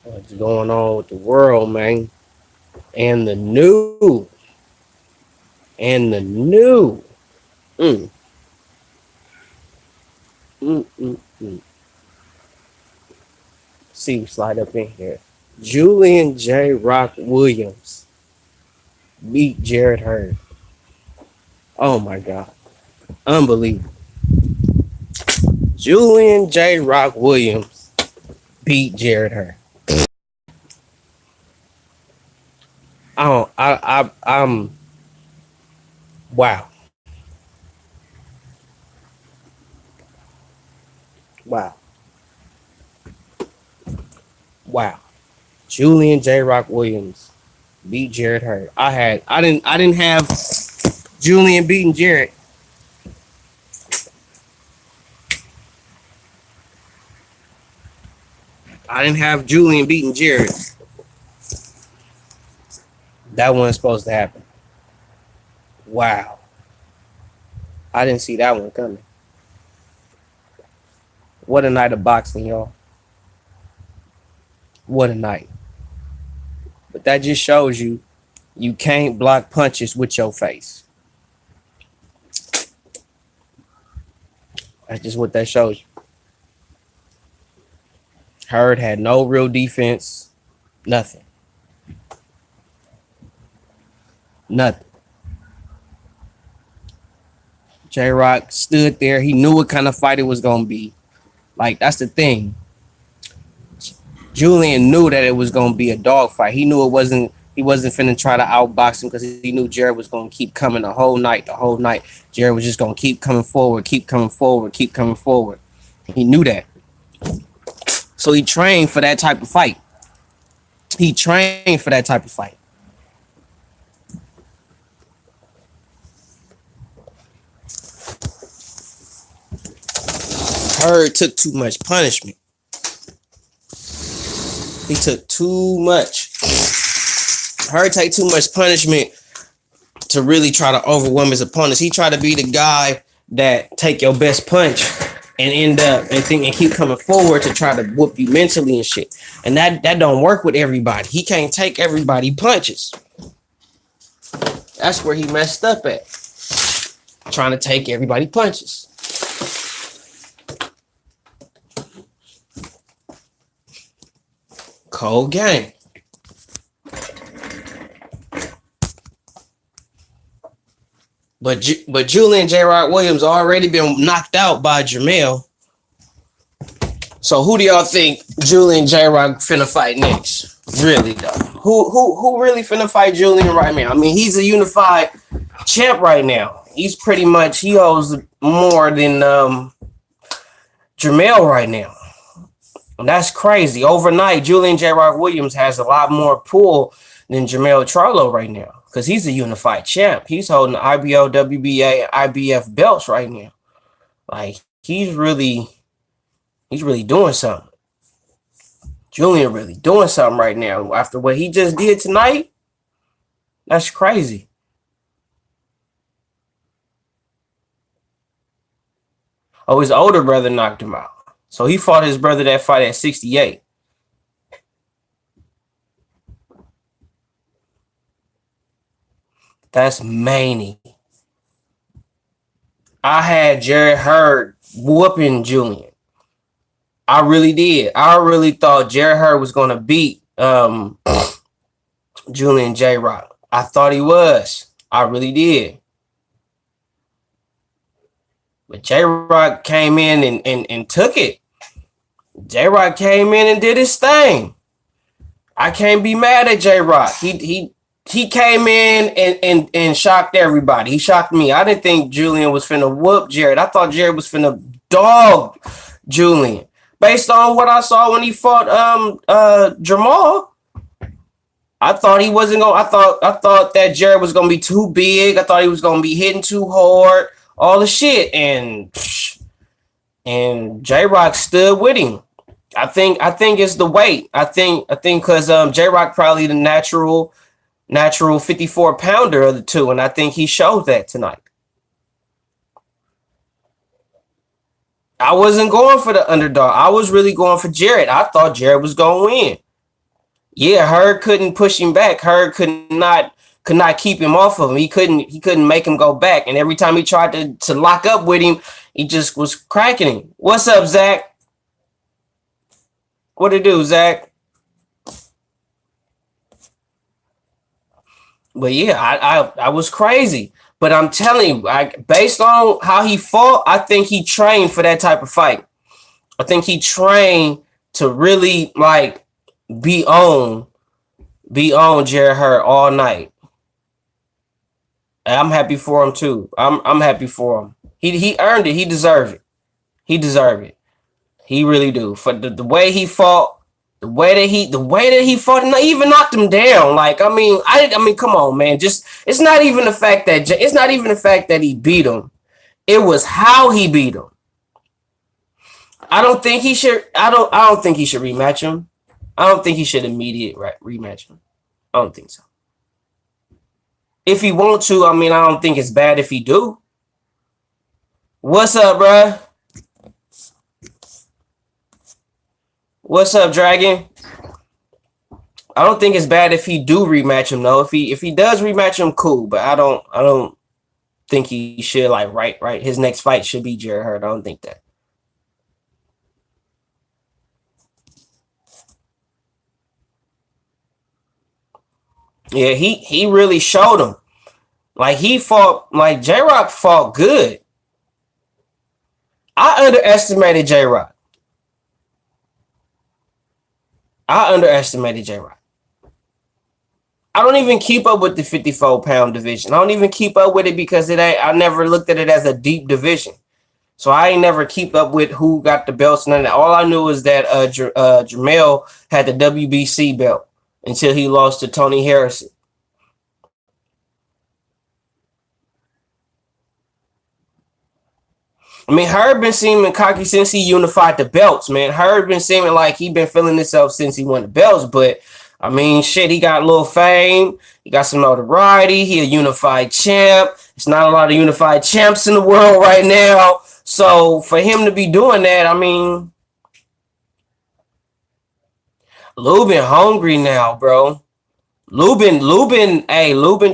What's going on with the world, man? And the new. Mm, mm. See, slide up in here. Julian J. Rock Williams beat Jared Hurd. Oh my God. Unbelievable. Julian J. Rock Williams beat Jared Hurd. I don't, I'm, wow. Wow. Wow. Julian J. Rock Williams beat Jared Hurd. I didn't have Julian beating Jared. I didn't have Julian beating Jared. That wasn't supposed to happen. Wow. I didn't see that one coming. What a night of boxing, y'all. What a night. But that just shows you can't block punches with your face. That's just what that shows you. Hurd had no real defense. Nothing. Nothing. J Rock stood there. He knew what kind of fight it was gonna be. Like, that's the thing. Julian knew that it was gonna be a dog fight. He knew he wasn't finna try to outbox him because he knew Jared was gonna keep coming the whole night. The whole night. Jared was just gonna keep coming forward, keep coming forward, keep coming forward. He knew that. So he trained for that type of fight. He trained for that type of fight. Hurd took too much punishment. He took too much. Hurd take too much punishment to really try to overwhelm his opponents. He tried to be the guy that take your best punch and end up and keep coming forward to try to whoop you mentally and shit. And that don't work with everybody. He can't take everybody punches. That's where he messed up at. Trying to take everybody punches. Cold game. But Julian J. Rock Williams already been knocked out by Jamel. So who do y'all think Julian J. Rock finna fight next? Really though, who really finna fight Julian right now? I mean, he's a unified champ right now. He's pretty much he holds more than Jamel right now. And that's crazy. Overnight, Julian J. Rock Williams has a lot more pull than Jamel Charlo right now because he's a unified champ. He's holding the IBO, WBA, IBF belts right now. Like he's really doing something. Julian really doing something right now after what he just did tonight. That's crazy. Oh, his older brother knocked him out. So he fought his brother that fight at 68. That's Manny. I had Jared Hurd whooping Julian. I really did. I really thought Jared Hurd was going to beat Julian J. Rock. I thought he was. I really did. But J. Rock came in and took it. J. Rock came in and did his thing. I can't be mad at J. Rock. He came in and shocked everybody. He shocked me. I didn't think Julian was finna whoop Jared. I thought Jared was finna dog Julian. Based on what I saw when he fought Jamal. I thought he wasn't going. I thought that Jared was gonna be too big. I thought he was gonna be hitting too hard. All the shit, and J Rock stood with him. I think it's the weight. I think because J Rock probably the natural 54-pounder of the two, and I think he showed that tonight. I wasn't going for the underdog. I was really going for Jared. I thought Jared was going to win. Yeah, Hurd couldn't push him back. Hurd could not keep him off of him. He couldn't make him go back. And every time he tried to lock up with him, he just was cracking him. What's up, Zach? What it do, Zach? But yeah, I was crazy. But I'm telling you, based on how he fought, I think he trained for that type of fight. I think he trained to really like be on be on Jared Hurd all night. And I'm happy for him too. I'm happy for him. He earned it. He deserved it. He deserved it. He really do. For the way he fought, the way that he fought, and even knocked him down. Like I mean, come on, man. Just it's not even the fact that he beat him. It was how he beat him. I don't think he should. I don't think he should rematch him. I don't think he should immediate rematch him. I don't think so. If he want to, I mean, I don't think it's bad if he do. What's up, bruh? What's up, Dragon? I don't think it's bad if he do rematch him though. If he does rematch him, cool. But I don't think he should like right. His next fight should be Jared Hurd. I don't think that. Yeah, he really showed him. Like he fought like J Rock fought good. I underestimated J Rock. I underestimated J Rock. I don't even keep up with the 54-pound division. I don't even keep up with it because it ain't. I never looked at it as a deep division. So I ain't never keep up with who got the belts. And all I knew is that Jamel had the WBC belt until he lost to Tony Harrison. I mean, Hurd been seeming cocky since he unified the belts, man. Hurd been seeming like he been feeling himself since he won the belts, but I mean, shit, he got a little fame. He got some notoriety. He a unified champ. It's not a lot of unified champs in the world right now. So for him to be doing that, I mean, Lubin hungry now, bro. Lubin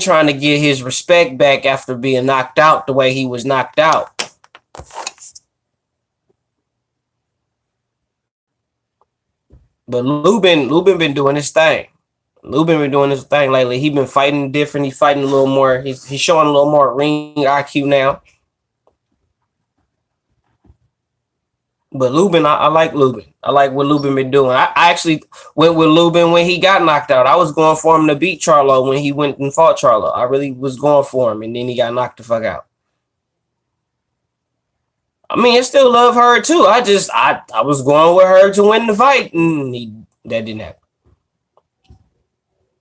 trying to get his respect back after being knocked out the way he was knocked out. But Lubin been doing his thing. Lubin been doing his thing lately. He been fighting different. He's fighting a little more. He's showing a little more ring IQ now. But Lubin, I like Lubin. I like what Lubin been doing. I actually went with Lubin when he got knocked out. I was going for him to beat Charlo when he went and fought Charlo. I really was going for him, and then he got knocked the fuck out. I mean, I still love her too. I was going with her to win the fight, and that didn't happen.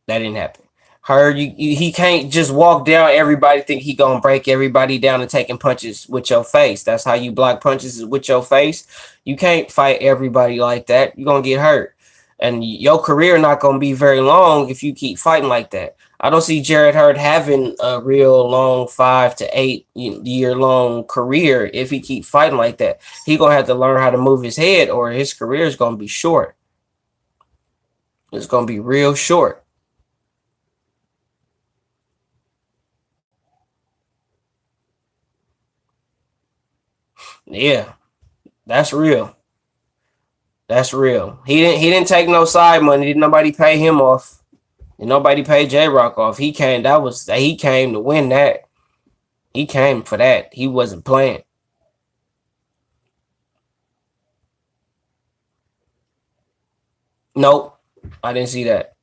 That didn't happen. He can't just walk down everybody, think he gonna break everybody down and taking punches with your face. That's how you block punches, is with your face. You can't fight everybody like that. You're gonna get hurt, and your career not gonna be very long if you keep fighting like that. I don't see Jared Hurd having a real long 5 to 8 year long career if he keep fighting like that. He gonna have to learn how to move his head, or his career is gonna be short. It's gonna be real short. Yeah, that's real. That's real. He didn't take no side money. Did nobody pay him off? Did nobody pay J Rock off? He came. He came to win that. He came for that. He wasn't playing. Nope. I didn't see that.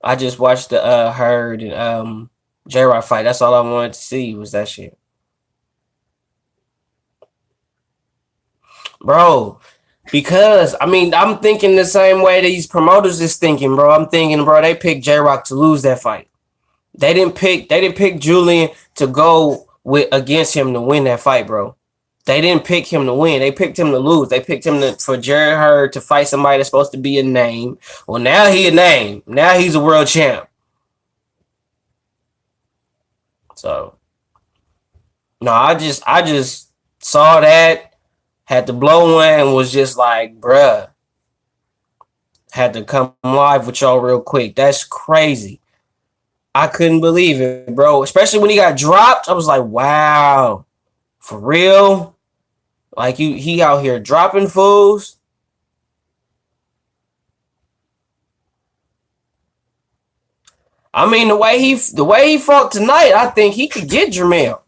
I just watched the Hurd and J Rock fight. That's all I wanted to see was that shit. Bro, because I mean I'm thinking the same way these promoters is thinking, bro. I'm thinking, bro, they picked J Rock to lose that fight. They didn't pick Julian to go with against him to win that fight, bro. They didn't pick him to win. They picked him to lose. They picked him for Jared Hurd to fight somebody that's supposed to be a name. Well, now he a name. Now he's a world champ. So no, I just saw that, had to blow one, and was just like, bruh, Had to come live with y'all real quick. That's crazy. I couldn't believe it, bro. Especially when he got dropped. I was like, wow. For real? Like he out here dropping fools. I mean, the way he fought tonight, I think he could get Jermell.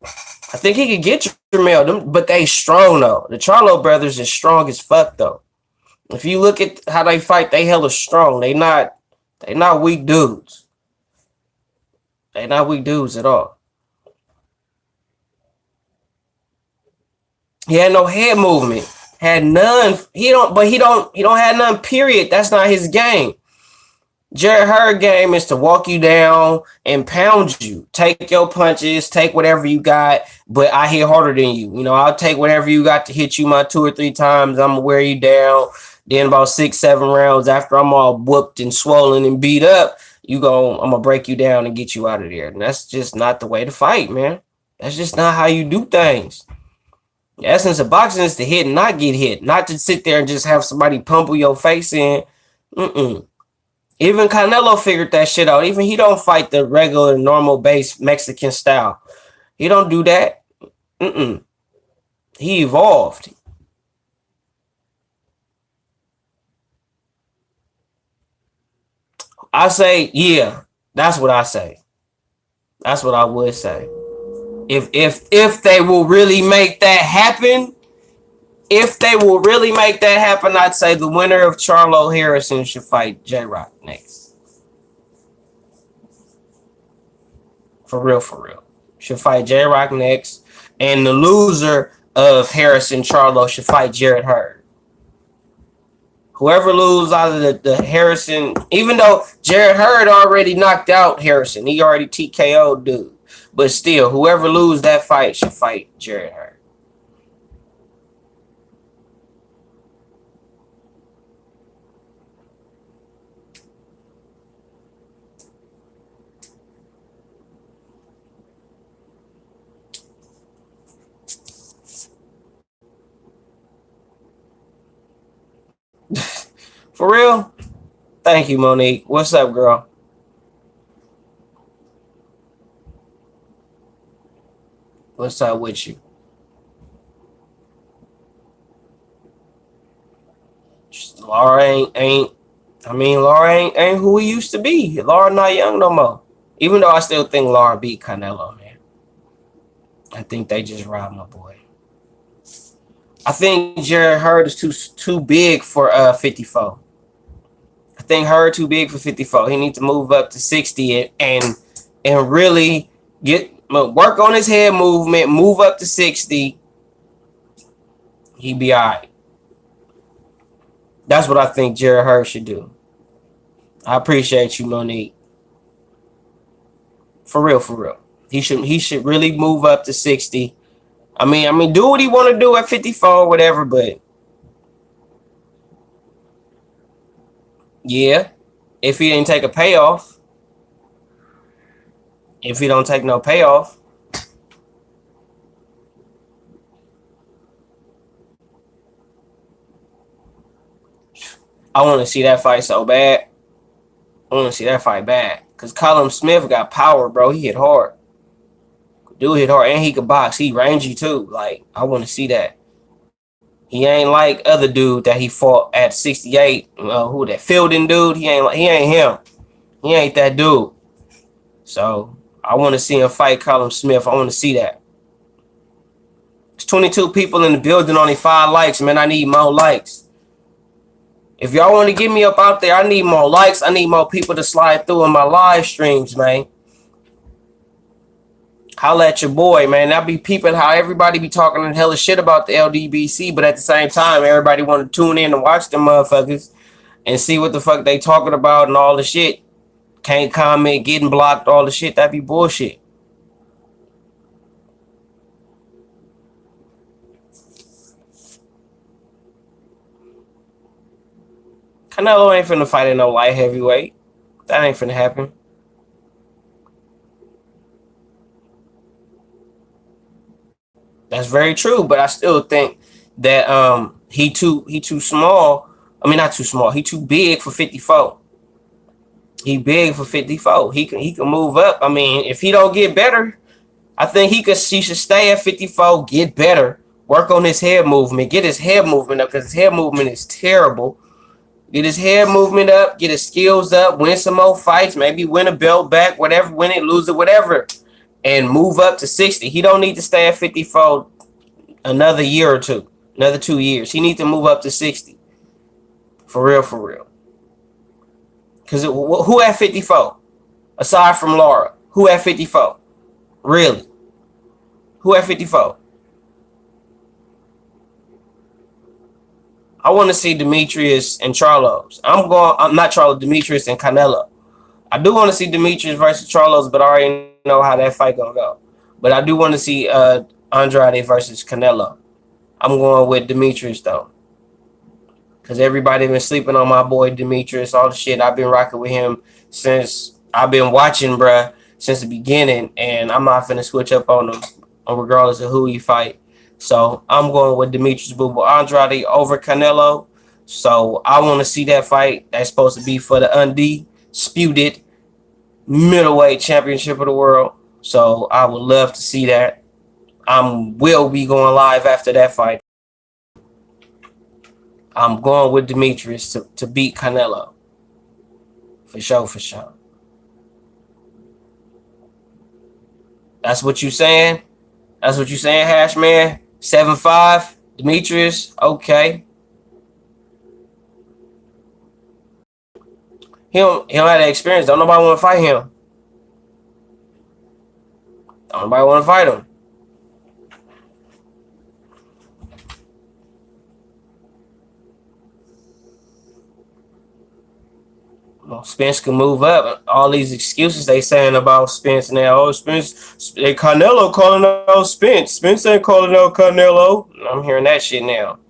I think he could get Jermell. But they strong though. The Charlo brothers is strong as fuck though. If you look at how they fight, they hella strong. They not weak dudes. They not weak dudes at all. He had no head movement. Had none. He don't have none, period. That's not his game. Jared Hurd game is to walk you down and pound you. Take your punches, take whatever you got, but I hit harder than you. I'll take whatever you got to hit you my 2 or 3 times. I'm gonna wear you down. Then about 6, 7 rounds after I'm all whooped and swollen and beat up, I'm gonna break you down and get you out of there. And that's just not the way to fight, man. That's just not how you do things. The essence of boxing is to hit and not get hit, not to sit there and just have somebody pummel your face in. Mm-mm. Even Canelo figured that shit out. Even he don't fight the regular, normal base Mexican style. He don't do that. Mm-mm. He evolved. I say, yeah. That's what I say. That's what I would say. If they will really make that happen, I'd say the winner of Charlo Harrison should fight J Rock next. For real, for real. Should fight J Rock next. And the loser of Harrison Charlo should fight Jared Hurd. Whoever loses out of the Harrison, even though Jared Hurd already knocked out Harrison, he already TKO'd dude. But still, whoever loses that fight should fight Jared Hurd. For real? Thank you, Monique. What's up, girl? What's up with you? Laura ain't Laura ain't who he used to be. Laura not young no more. Even though I still think Laura beat Canelo, man. I think they just robbed my boy. I think Jared Hurd is too big for 54. I think Hurd too big for 54. He needs to move up to 60 and really work on his head movement, move up to 60. He be all right. That's what I think Jared Hurd should do. I appreciate you, Monique. For real, for real. He should really move up to 60. I mean, do what he want to do at 54 or whatever, but yeah, if he didn't take a payoff, if he don't take no payoff, I want to see that fight so bad. I want to see that fight bad. Because Callum Smith got power, bro. He hit hard. Dude hit hard, and he could box. He rangy, too. Like, I want to see that. He ain't like other dude that he fought at 68. Who that Fielding dude? He ain't him. He ain't that dude. So, I want to see him fight Callum Smith. I want to see that. There's 22 people in the building, only 5 likes. Man, I need more likes. If y'all want to get me up out there, I need more likes. I need more people to slide through in my live streams, man. Holla at your boy, man. I be peeping how everybody be talking a hella shit about the LDBC, but at the same time, everybody want to tune in and watch them motherfuckers and see what the fuck they talking about and all the shit. Can't comment, getting blocked, all the shit. That be bullshit. Canelo ain't finna fight in no light heavyweight. That ain't finna happen. That's very true, but I still think that he too small I mean, not too small. He too big for 54. He big for 54. He can move up. I mean, if he don't get better, I think he should stay at 54, get better, work on his head movement, get his head movement up because his head movement is terrible. Get his head movement up, get his skills up, win some more fights, maybe win a belt back, whatever, win it, lose it, whatever, and move up to 60. He don't need to stay at 54 another year or two, another 2 years. He needs to move up to 60. For real, for real. Because who at 54? Aside from Laura, who at 54? Really? Who at 54? I want to see Demetrius and Charlos. I'm not Charlos, Demetrius and Canelo. I do want to see Demetrius versus Charlos, but I already know how that fight gonna go. But I do want to see Andrade versus Canelo. I'm going with Demetrius though. Because everybody been sleeping on my boy Demetrius, all the shit. I've been rocking with him since I've been watching, bruh, since the beginning. And I'm not finna switch up on him regardless of who he fight. So I'm going with Demetrius Boo Andrade over Canelo. So I want to see that fight. That's supposed to be for the undisputed middleweight championship of the world. So I would love to see that. I will be going live after that fight. I'm going with Demetrius to beat Canelo. For sure, for sure. That's what you saying? That's what you saying, Hash Man? 7-5, Demetrius, okay. He don't have that experience. Don't nobody want to fight him. Don't nobody want to fight him. Well, Spence can move up. All these excuses they saying about Spence now. Oh, Spence, Canelo calling out Spence. Spence ain't calling out Canelo. I'm hearing that shit now.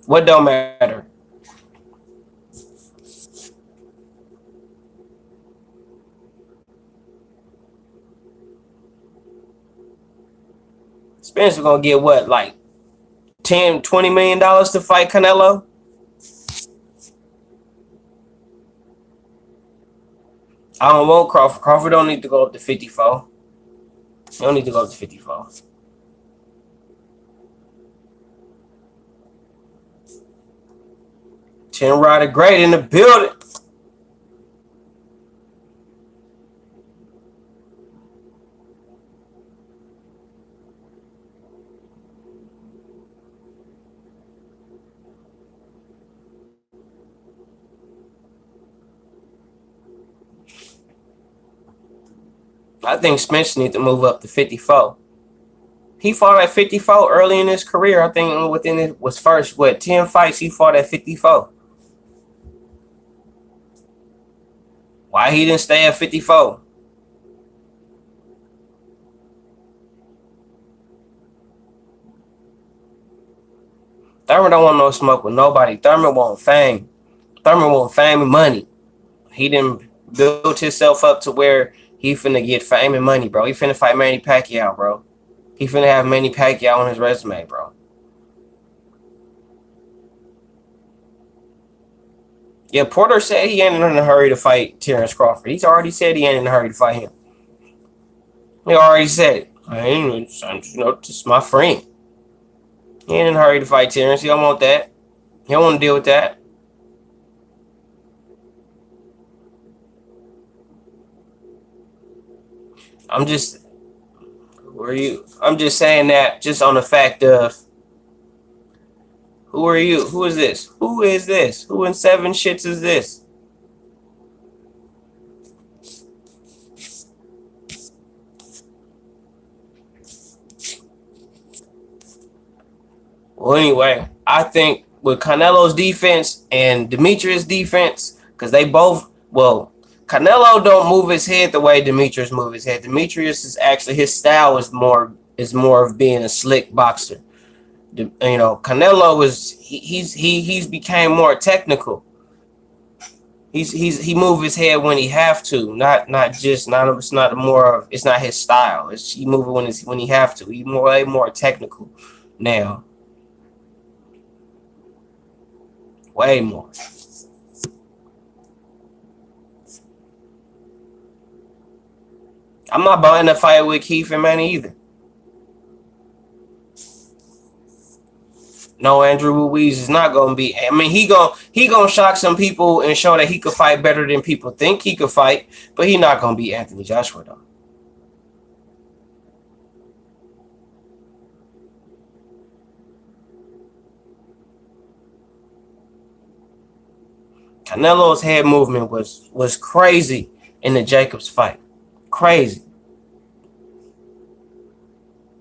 What don't matter? Spence gonna get what, like $10-20 million to fight Canelo? I don't want Crawford. Crawford don't need to go up to 54. He don't need to go up to 54. Tim Ryder great in the building. I think Spence needs to move up to 54. He fought at 54 early in his career. I think within it was first, 10 fights he fought at 54. Why he didn't stay at 54? Thurman don't want no smoke with nobody. Thurman want fame. Thurman want fame and money. He didn't build himself up to where he finna get fame and money, bro. He finna fight Manny Pacquiao, bro. He finna have Manny Pacquiao on his resume, bro. Yeah, Porter said he ain't in a hurry to fight Terrence Crawford. He's already said he ain't in a hurry to fight him. He already said it. Just my friend. He ain't in a hurry to fight Terrence. He don't want that. He don't want to deal with that. I'm just saying that just on the fact of who are you? Who is this? Who is this? Who in seven shits is this? Well, anyway, I think with Canelo's defense and Demetrius' defense, because they both, Canelo don't move his head the way Demetrius moves his head. Demetrius is actually, his style is more of being a slick boxer. Canelo he's became more technical. He move his head when he have to, not just not it's not more it's not his style. It's he move it when he have to. He way more technical now, way more. I'm not buying a fight with Keith and Manny either. No, Andrew Ruiz is not gonna be. I mean, he gonna shock some people and show that he could fight better than people think he could fight, but he not gonna beat Anthony Joshua though. Canelo's head movement was crazy in the Jacobs fight, crazy.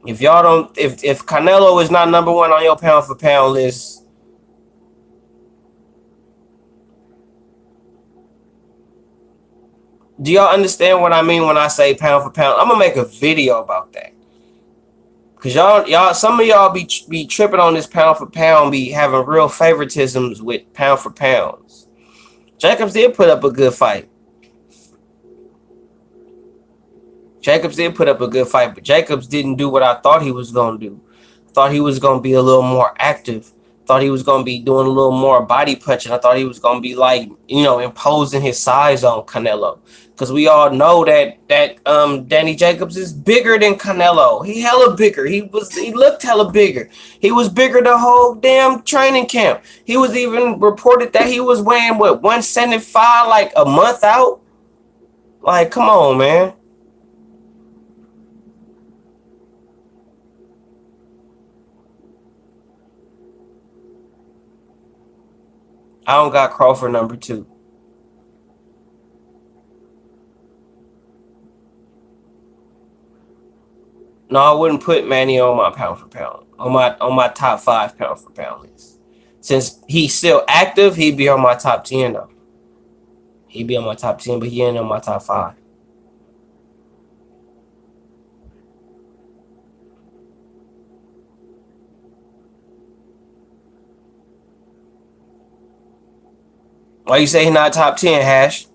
If y'all don't, if Canelo is not number one on your pound for pound list, do y'all understand what I mean when I say pound for pound? I'm gonna make a video about that. Cause some of y'all be tripping on this pound for pound, be having real favoritisms with pound for pounds. Jacobs did put up a good fight. Jacobs did put up a good fight, but Jacobs didn't do what I thought he was gonna do. Thought he was gonna be a little more active. Thought he was gonna be doing a little more body punching. I thought he was gonna be like, imposing his size on Canelo. Because we all know that Danny Jacobs is bigger than Canelo. He hella bigger. He looked hella bigger. He was bigger the whole damn training camp. He was even reported that he was weighing 175 like a month out. Like, come on, man. I don't got Crawford number two. No, I wouldn't put Manny on my pound for pound, on my top 5 pound for pound list. Since he's still active, he'd be on my top 10 though. He'd be on my top 10, but he ain't on my top 5. Why you say he's not top 10, Hash?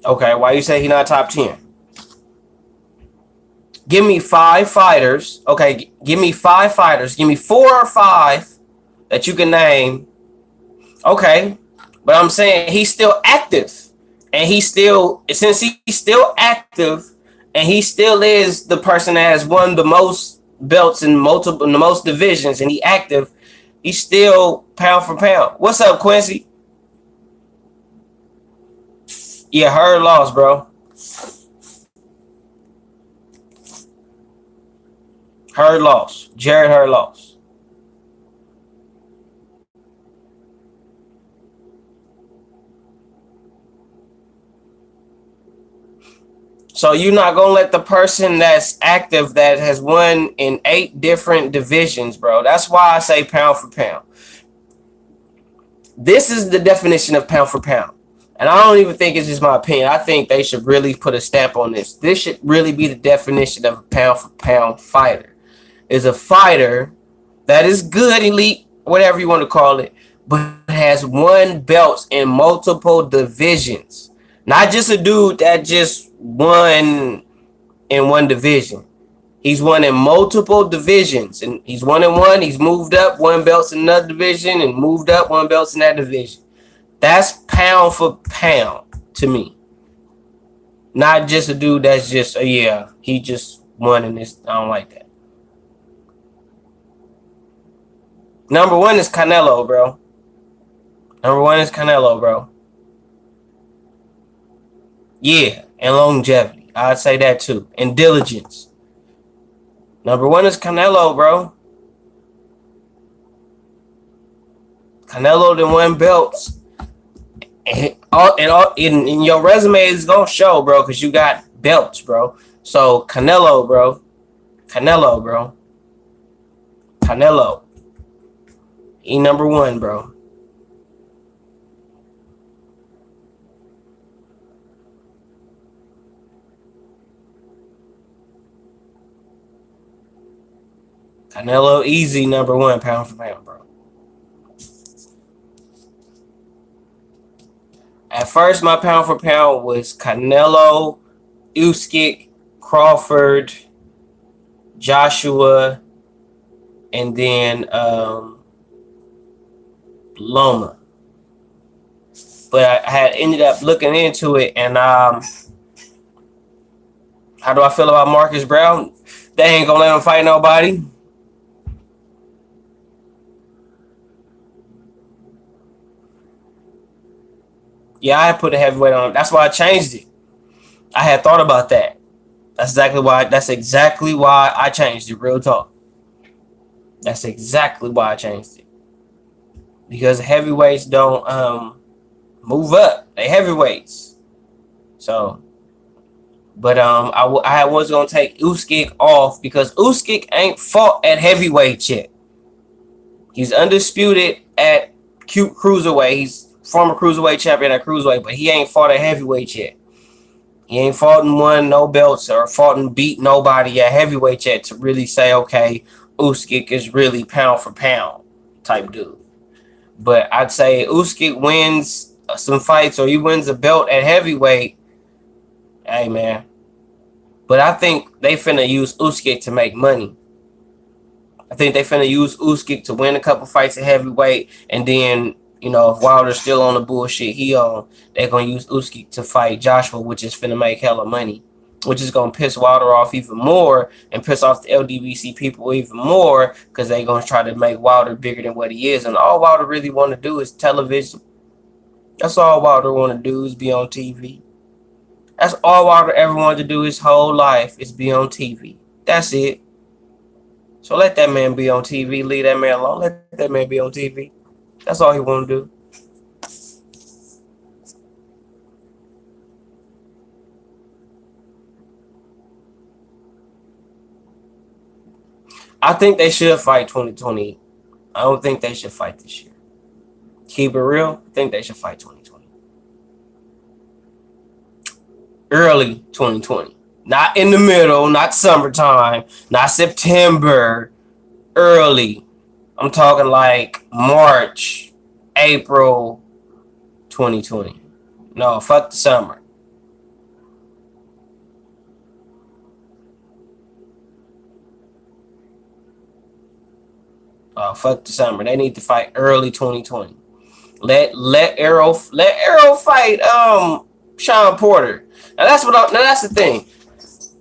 Okay, why you say he's not top 10? Give me 5 fighters. Okay, give me 5 fighters. Give me 4 or 5 that you can name. Okay, but I'm saying he's still active, and since he's still active, and he still is the person that has won the most belts in the most divisions, and he active, he's still pound for pound. What's up, Quincy? Yeah, Hurd lost, bro. Hurd lost. Jared Hurd lost. So you're not gonna let the person that's active that has won in 8 different divisions, bro. That's why I say pound for pound. This is the definition of pound for pound. And I don't even think it's just my opinion. I think they should really put a stamp on this. This should really be the definition of a pound for pound fighter. Is a fighter that is good, elite, whatever you want to call it, but has won belts in multiple divisions. Not just a dude that just won in one division. He's won in multiple divisions, and he's won in one. He's moved up, won belts in another division, and moved up, won belts in that division. That's pound for pound to me. Not just a dude that's just, yeah, he just won in this. I don't like that. Number one is Canelo, bro. Number one is Canelo, bro. Yeah, and longevity. I'd say that too. And diligence. Number one is Canelo, bro. Canelo done won belts. And in your resume is gonna show, bro, because you got belts, bro. So Canelo, bro. Canelo, bro. Canelo. He number one, bro. Canelo easy #1 pound for pound, bro. At first, my pound for pound was Canelo, Usyk, Crawford, Joshua, and then Loma. But I had ended up looking into it, and how do I feel about Marcus Brown? They ain't gonna let him fight nobody. Yeah, I put a heavyweight on him. That's why I changed it. I had thought about that. That's exactly why. That's exactly why I changed it. Real talk. That's exactly why I changed it. Because heavyweights don't move up. They heavyweights. So, but I was gonna take Usyk off because Usyk ain't fought at heavyweight yet. He's undisputed at cruiserweight. He's former cruiserweight champion at cruiserweight, but he ain't fought at heavyweight yet. He ain't fought and won no belts or fought and beat nobody at heavyweight yet to really say, okay, Usyk is really pound for pound type dude. But I'd say Usyk wins some fights or he wins a belt at heavyweight. Hey, man. But I think they finna use Usyk to make money. I think they finna use Usyk to win a couple fights at heavyweight, and then if Wilder's still on the bullshit he on, they're gonna use Usyk to fight Joshua, which is finna make hella money, which is gonna piss Wilder off even more and piss off the LDBC people even more because they're gonna try to make Wilder bigger than what he is, and all Wilder really want to do is television. That's all Wilder want to do is be on TV. That's all Wilder ever wanted to do his whole life is be on TV. That's it. So let that man be on TV. Leave that man alone. Let that man be on TV. That's all he want to do. I think they should fight 2020. I don't think they should fight this year. Keep it real. I think they should fight 2020. Early 2020. Not in the middle, not summertime, not September. Early. I'm talking like March, April 2020. No, fuck the summer. Fuck the summer. They need to fight early 2020. Let Arrow fight Sean Porter. Now that's the thing.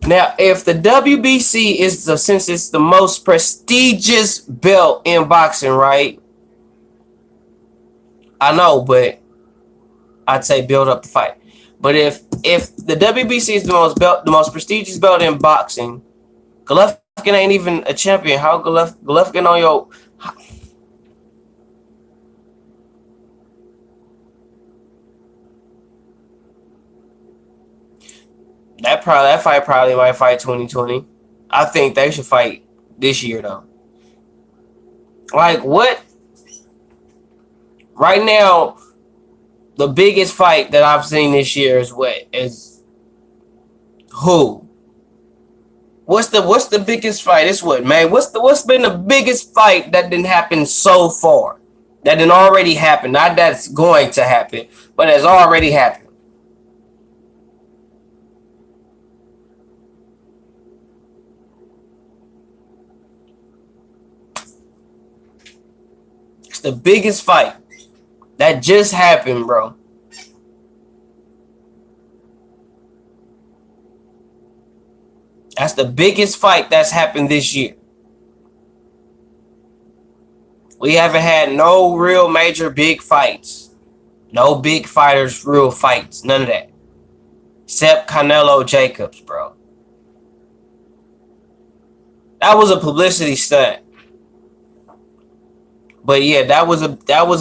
Now, if the WBC is since it's the most prestigious belt in boxing, right? I know, but I'd say build up the fight. But if the WBC is the most prestigious belt in boxing, Golovkin ain't even a champion. How Golovkin on your that fight probably might fight 2020. I think they should fight this year though. Like what? Right now, the biggest fight that I've seen this year is what? Is who? What's the biggest fight? It's what, man? What's been the biggest fight that didn't happen so far? That didn't already happen. Not that's going to happen, but has already happened. It's the biggest fight that just happened, bro. That's the biggest fight that's happened this year. We haven't had no real major big fights. No big fighters, real fights. None of that. Except Canelo Jacobs, bro. That was a publicity stunt. But yeah, that was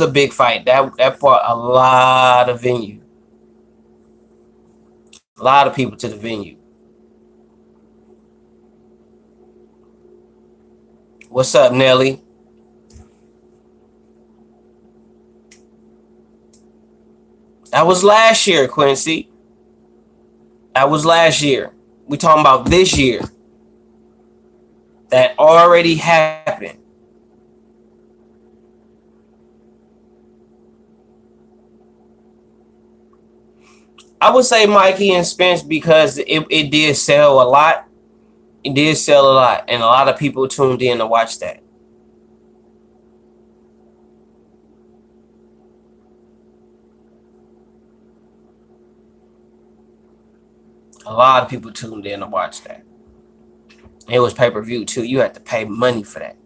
a big fight. That brought a lot of venue. A lot of people to the venue. What's up, Nelly? That was last year, Quincy. That was last year. We talking about this year. That already happened. I would say Mikey and Spence because it did sell a lot. It did sell a lot, and a lot of people tuned in to watch that. A lot of people tuned in to watch that. It was pay-per-view too. You had to pay money for that.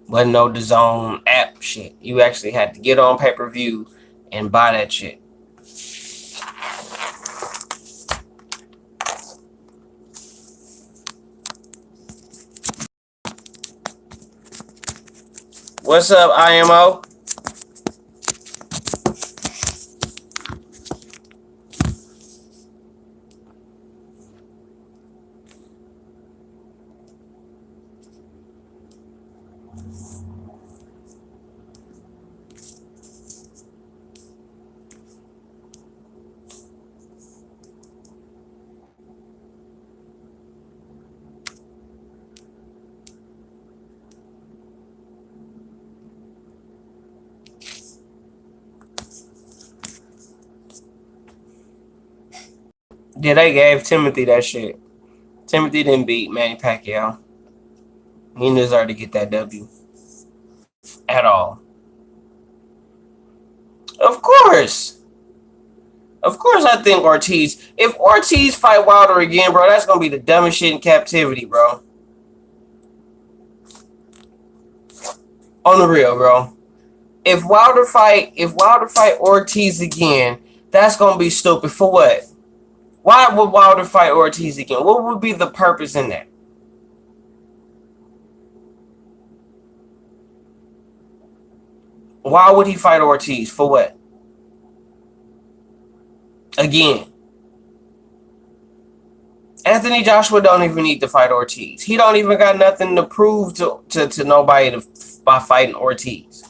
Wasn't no DAZN app shit. You actually had to get on pay-per-view and buy that shit. What's up, IMO? Yeah, they gave Timothy that shit. Timothy didn't beat Manny Pacquiao. He didn't deserve to get that W at all. Of course. Of course, I think Ortiz. If Ortiz fight Wilder again, bro, that's gonna be the dumbest shit in captivity, bro. On the real, bro. If Wilder fight Ortiz again, that's gonna be stupid. For what? Why would Wilder fight Ortiz again? What would be the purpose in that? Why would he fight Ortiz? For what? Again. Anthony Joshua don't even need to fight Ortiz. He don't even got nothing to prove to nobody by fighting Ortiz.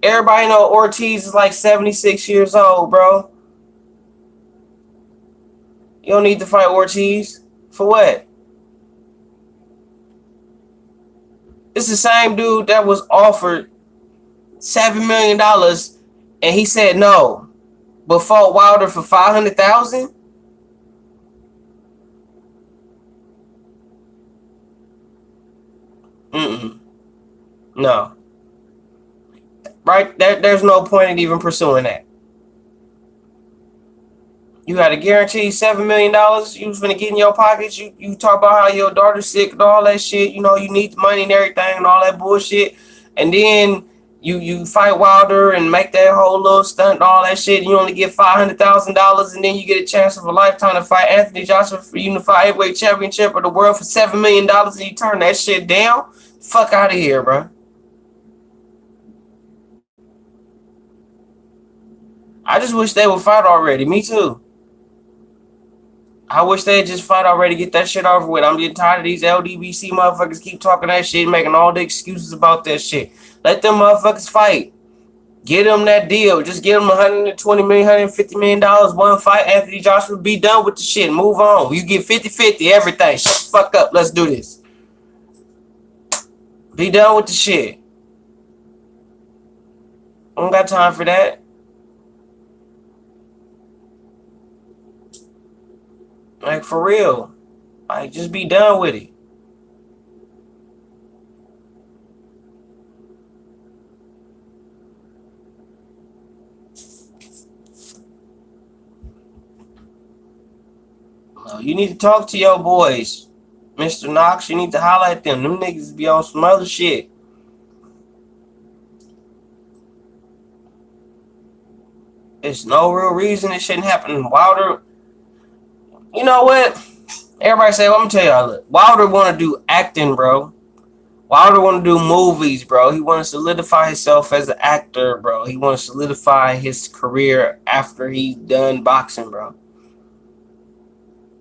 Everybody know Ortiz is like 76 years old, bro. You don't need to fight Ortiz. For what? It's the same dude that was offered $7 million and he said no, but fought Wilder for 500,000. No, right? There's no point in even pursuing that. You had a guaranteed $7 million. You was gonna get in your pockets. You talk about how your daughter's sick and all that shit. You know you need the money and everything and all that bullshit. And then you fight Wilder and make that whole little stunt and all that shit. And you only get $500,000, and then you get a chance of a lifetime to fight Anthony Joshua for unified heavyweight championship of the world for $7 million, and you turn that shit down. Fuck out of here, bro. I just wish they would fight already. Me too. I wish they'd just fight already, get that shit over with. I'm getting tired of these LDBC motherfuckers keep talking that shit, making all the excuses about that shit. Let them motherfuckers fight. Get them that deal. Just give them $120 million, $150 million, one fight. Anthony Joshua, be done with the shit. Move on. You get 50-50, everything. Shut the fuck up. Let's do this. Be done with the shit. I don't got time for that. Like, for real. Like, just be done with it. You need to talk to your boys. Mr. Knox, you need to holler at them. Them niggas be on some other shit. There's no real reason it shouldn't happen. Wilder, you know what? Everybody say, well, I'm gonna tell y'all, look, Wilder want to do acting, bro. Wilder want to do movies, bro. He want to solidify himself as an actor, bro. He want to solidify his career after he's done boxing, bro.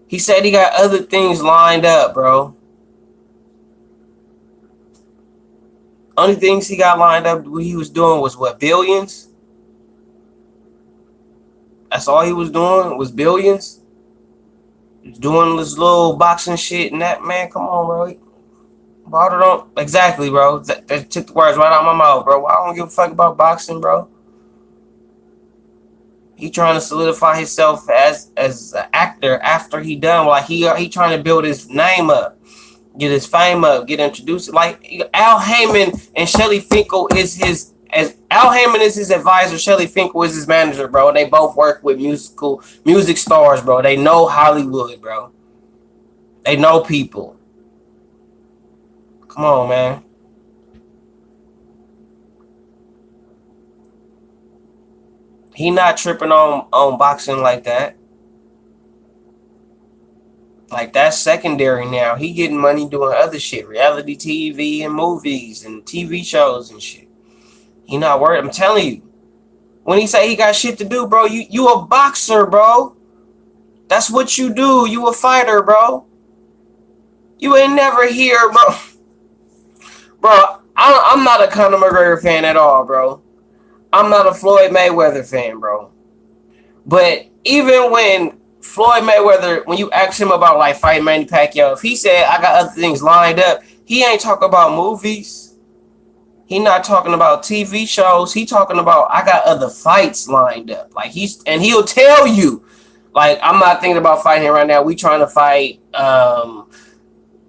He said he got other things lined up, bro. Only things he got lined up, what he was doing was what, billions? That's all he was doing was billions. He was doing this little boxing shit and that, man. Come on, bro. Wilder don't exactly, bro. That took the words right out of my mouth, bro. I don't give a fuck about boxing, bro. He trying to solidify himself as an actor after he done. Like he trying to build his name up, get his fame up, get introduced. Like Al Heyman and Shelly Finkel is his as Al Heyman is his advisor. Shelly Finkel is his manager, bro. They both work with music stars, bro. They know Hollywood, bro. They know people. Come on, man. He not tripping on boxing like that. Like that's secondary now. He getting money doing other shit, reality TV and movies and TV shows and shit. He not worried. I'm telling you. When he say he got shit to do, bro, you a boxer, bro. That's what you do. You a fighter, bro. You ain't never here, bro. Bro, I'm not a Conor McGregor fan at all, bro. I'm not a Floyd Mayweather fan, bro. But even when Floyd Mayweather, when you ask him about like fighting Manny Pacquiao, if he said I got other things lined up, he ain't talking about movies. He not talking about TV shows. He talking about I got other fights lined up. Like he'll tell you, like I'm not thinking about fighting right now. We trying to fight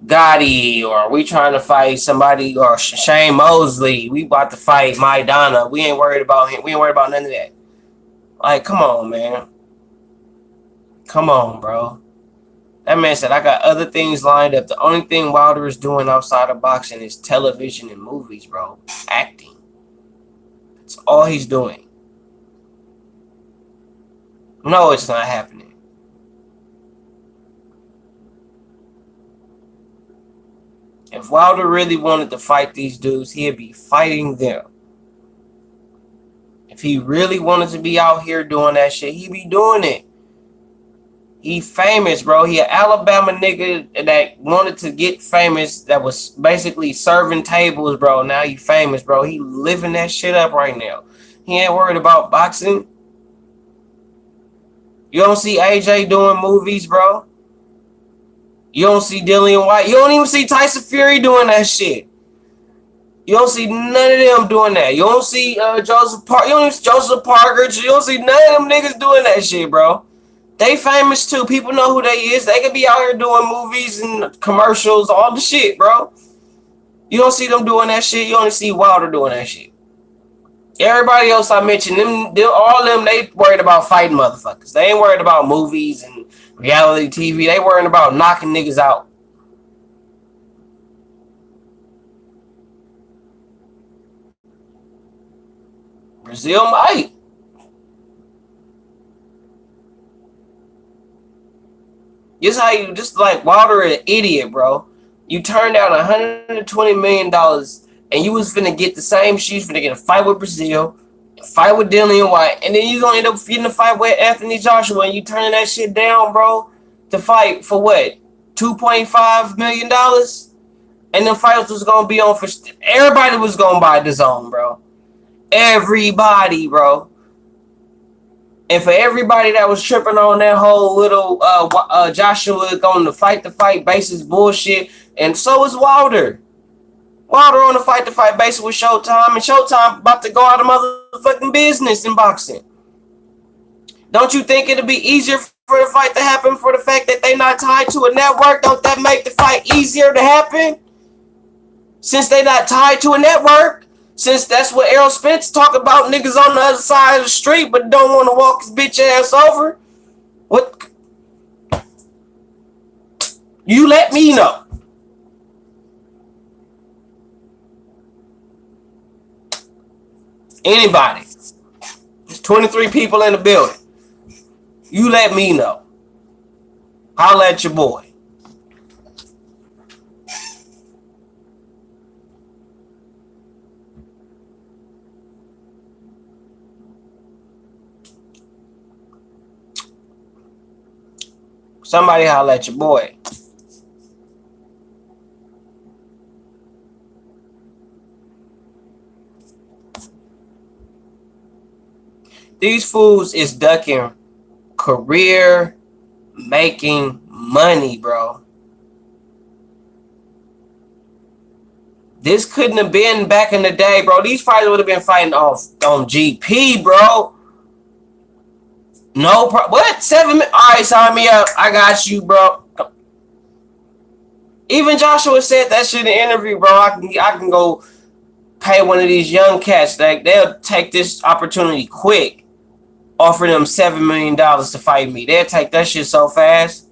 Gotti, or we trying to fight somebody, or Shane Mosley. We about to fight Maidana. We ain't worried about him. We ain't worried about none of that. Like, come on, man. Come on, bro. That man said, I got other things lined up. The only thing Wilder is doing outside of boxing is television and movies, bro. Acting. That's all he's doing. No, it's not happening. If Wilder really wanted to fight these dudes, he'd be fighting them. If he really wanted to be out here doing that shit, he'd be doing it. He famous, bro. He an Alabama nigga that wanted to get famous, that was basically serving tables, bro. Now he famous, bro. He living that shit up right now. He ain't worried about boxing. You don't see AJ doing movies, bro. You don't see Dillian White. You don't even see Tyson Fury doing that shit. You don't see none of them doing that. You don't see Joseph Parker. You don't see Joseph Parker. You don't see none of them niggas doing that shit, bro. They famous too. People know who they is. They could be out here doing movies and commercials, all the shit, bro. You don't see them doing that shit. You only see Wilder doing that shit. Everybody else I mentioned, all them, they worried about fighting motherfuckers. They ain't worried about movies and reality TV. They worried about knocking niggas out. Brazil might. Just like Wilder an idiot, bro. You turned down $120 million and you was finna get the same shit. You finna get a fight with Brazil, a fight with Dillian White, and then you gonna end up getting a fight with Anthony Joshua, and you turning that shit down, bro, to fight for what? $2.5 million? And the fights was gonna be on for everybody was gonna buy the zone, bro. Everybody, bro. And for everybody that was tripping on that whole little Joshua going to fight the fight basis bullshit, and so is Wilder. Wilder on the fight basis with Showtime, and Showtime about to go out of motherfucking business in boxing. Don't you think it'll be easier for the fight to happen for the fact that they not tied to a network? Don't that make the fight easier to happen? Since they not tied to a network? Since that's what Errol Spence talk about, niggas on the other side of the street but don't want to walk his bitch ass over? What? You let me know. Anybody. There's 23 people in the building. You let me know. Holla at your boy. Somebody holla at your boy. These fools is ducking career making money, bro. This couldn't have been back in the day, bro. These fighters would have been fighting on GP, bro. No problem. What? 7 minutes? All right, sign me up. I got you, bro. Even Joshua said that shit in the interview, bro. I can go pay one of these young cats. Like they'll take this opportunity quick. Offer them $7 million to fight me. They'll take that shit so fast.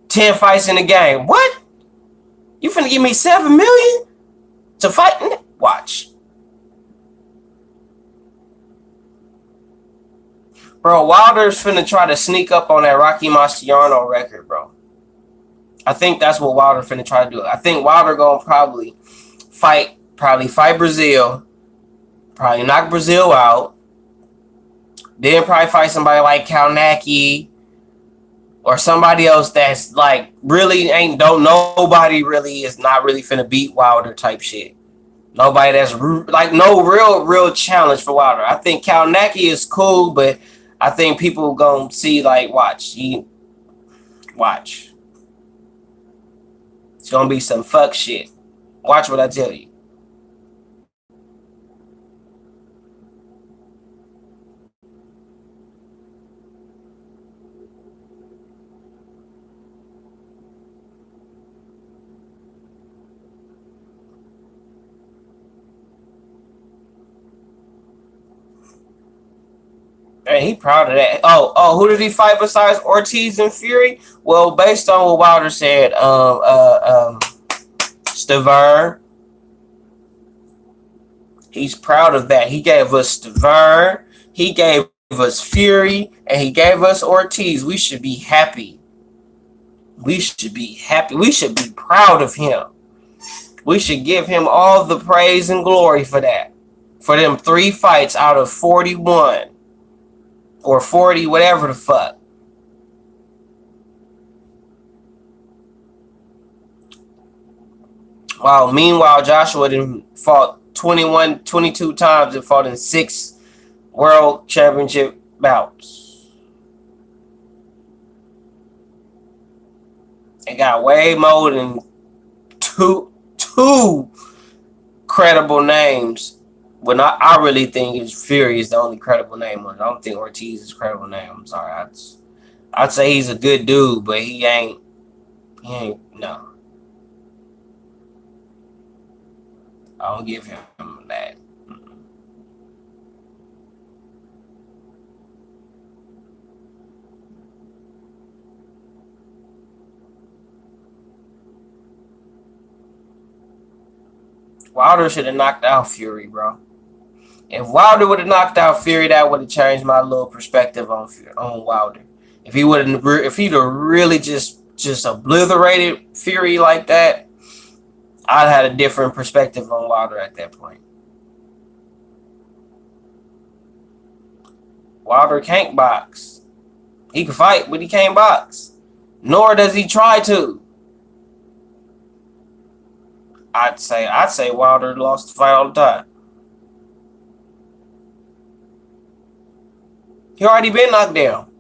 10 fights in the game. What? You finna give me 7 million to fight? Watch, bro. Wilder's finna try to sneak up on that Rocky Marciano record, bro. I think that's what Wilder finna try to do. I think Wilder gonna probably fight Brazil, probably knock Brazil out, then probably fight somebody like Kalnacki or somebody else that's like really don't nobody really is not really finna beat Wilder type shit. Nobody that's like no real challenge for Wilder. I think Kalnacki is cool, but I think people gonna see like watch. It's gonna be some fuck shit. Watch what I tell you. And he proud of that. Who did he fight besides Ortiz and Fury? Well, based on what Wilder said, Stavern. He's proud of that. He gave us Stavern, he gave us Fury, and he gave us Ortiz. We should be happy. We should be happy. We should be proud of him. We should give him all the praise and glory for that. For them 3 fights out of 41 or 40, whatever the fuck. Wow. Meanwhile, Joshua didn't fought 21, 22 times and fought in 6 world championship bouts. It got way more than two credible names. When I really think Fury is the only credible name on it. I don't think Ortiz is a credible name. I'm sorry. I'd say he's a good dude, but he ain't no. I don't give him that. Wilder should have knocked out Fury, bro. If Wilder would have knocked out Fury, that would have changed my little perspective on Wilder. If he'd have really just obliterated Fury like that, I'd had a different perspective on Wilder at that point. Wilder can't box. He can fight, but he can't box. Nor does he try to. I'd say Wilder lost the fight all the time. He already been knocked down.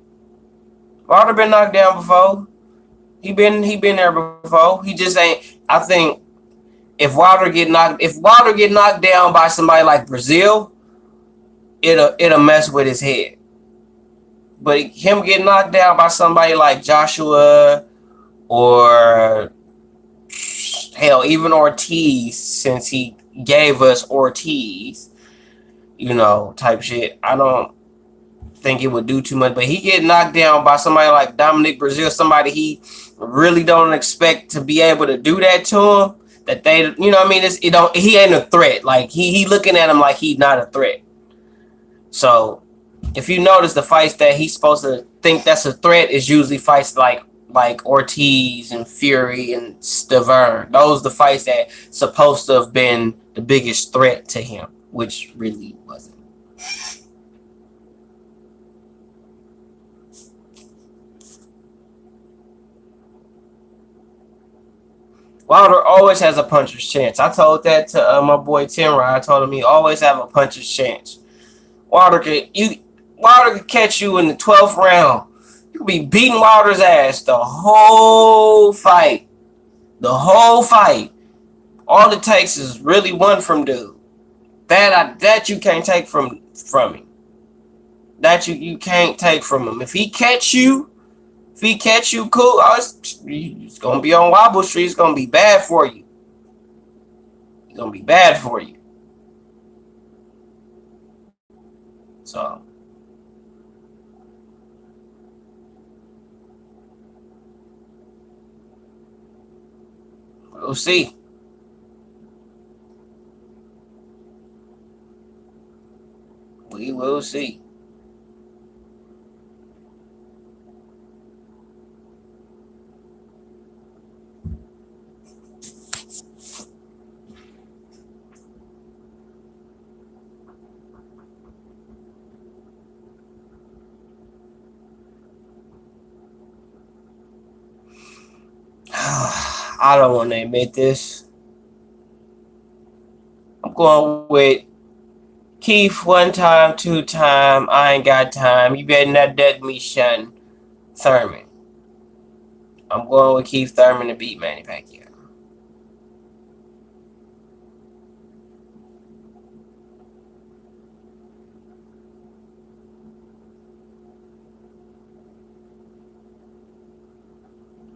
Wilder been knocked down before. He been there before. He just ain't. I think if Wilder get knocked down by somebody like Brazil, it'll mess with his head. But him getting knocked down by somebody like Joshua or hell, even Ortiz, since he gave us Ortiz, type shit. I don't think it would do too much. But he get knocked down by somebody like Dominic Brazil, somebody he really don't expect to be able to do that to him. That they, what I mean? He ain't a threat. Like he looking at him like he's not a threat. So if you notice, the fights that he's supposed to think that's a threat is usually fights like Ortiz and Fury and Stavern. Those the fights that supposed to have been the biggest threat to him, which really wasn't. Wilder always has a puncher's chance. I told that to my boy Timra. I told him he always have a puncher's chance. Wilder could catch you in the 12th round. You could be beating Wilder's ass the whole fight. The whole fight. All it takes is really one from dude. That you can't take from him. that you can't take from him. If he catch you, cool. Oh, it's gonna be on Wobble Street. It's gonna be bad for you. It's gonna be bad for you. So we'll see. We will see. I don't want to admit this. I'm going with Keith one time, two time. I ain't got time. You better not dead me, Shun Thurman. I'm going with Keith Thurman to beat Manny Pacquiao.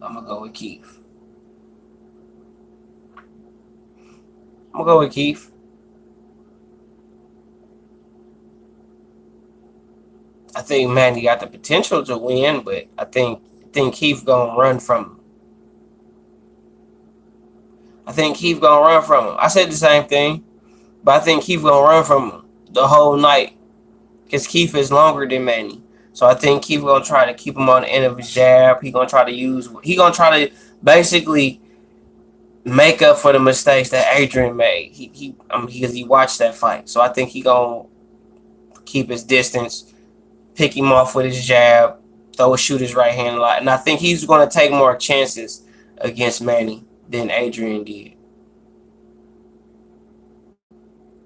I'm gonna go with Keith. I'm gonna go with Keith. I think Manny got the potential to win, but I think Keith gonna run from him. I think Keith gonna run from him. I said the same thing, but I think Keith gonna run from him the whole night because Keith is longer than Manny. So I think Keith gonna try to keep him on the end of his jab. He gonna try to basically make up for the mistakes that Adrian made. Because he watched that fight. So I think he gonna keep his distance, pick him off with his jab, shoot his right hand a lot. And I think he's gonna take more chances against Manny than Adrian did.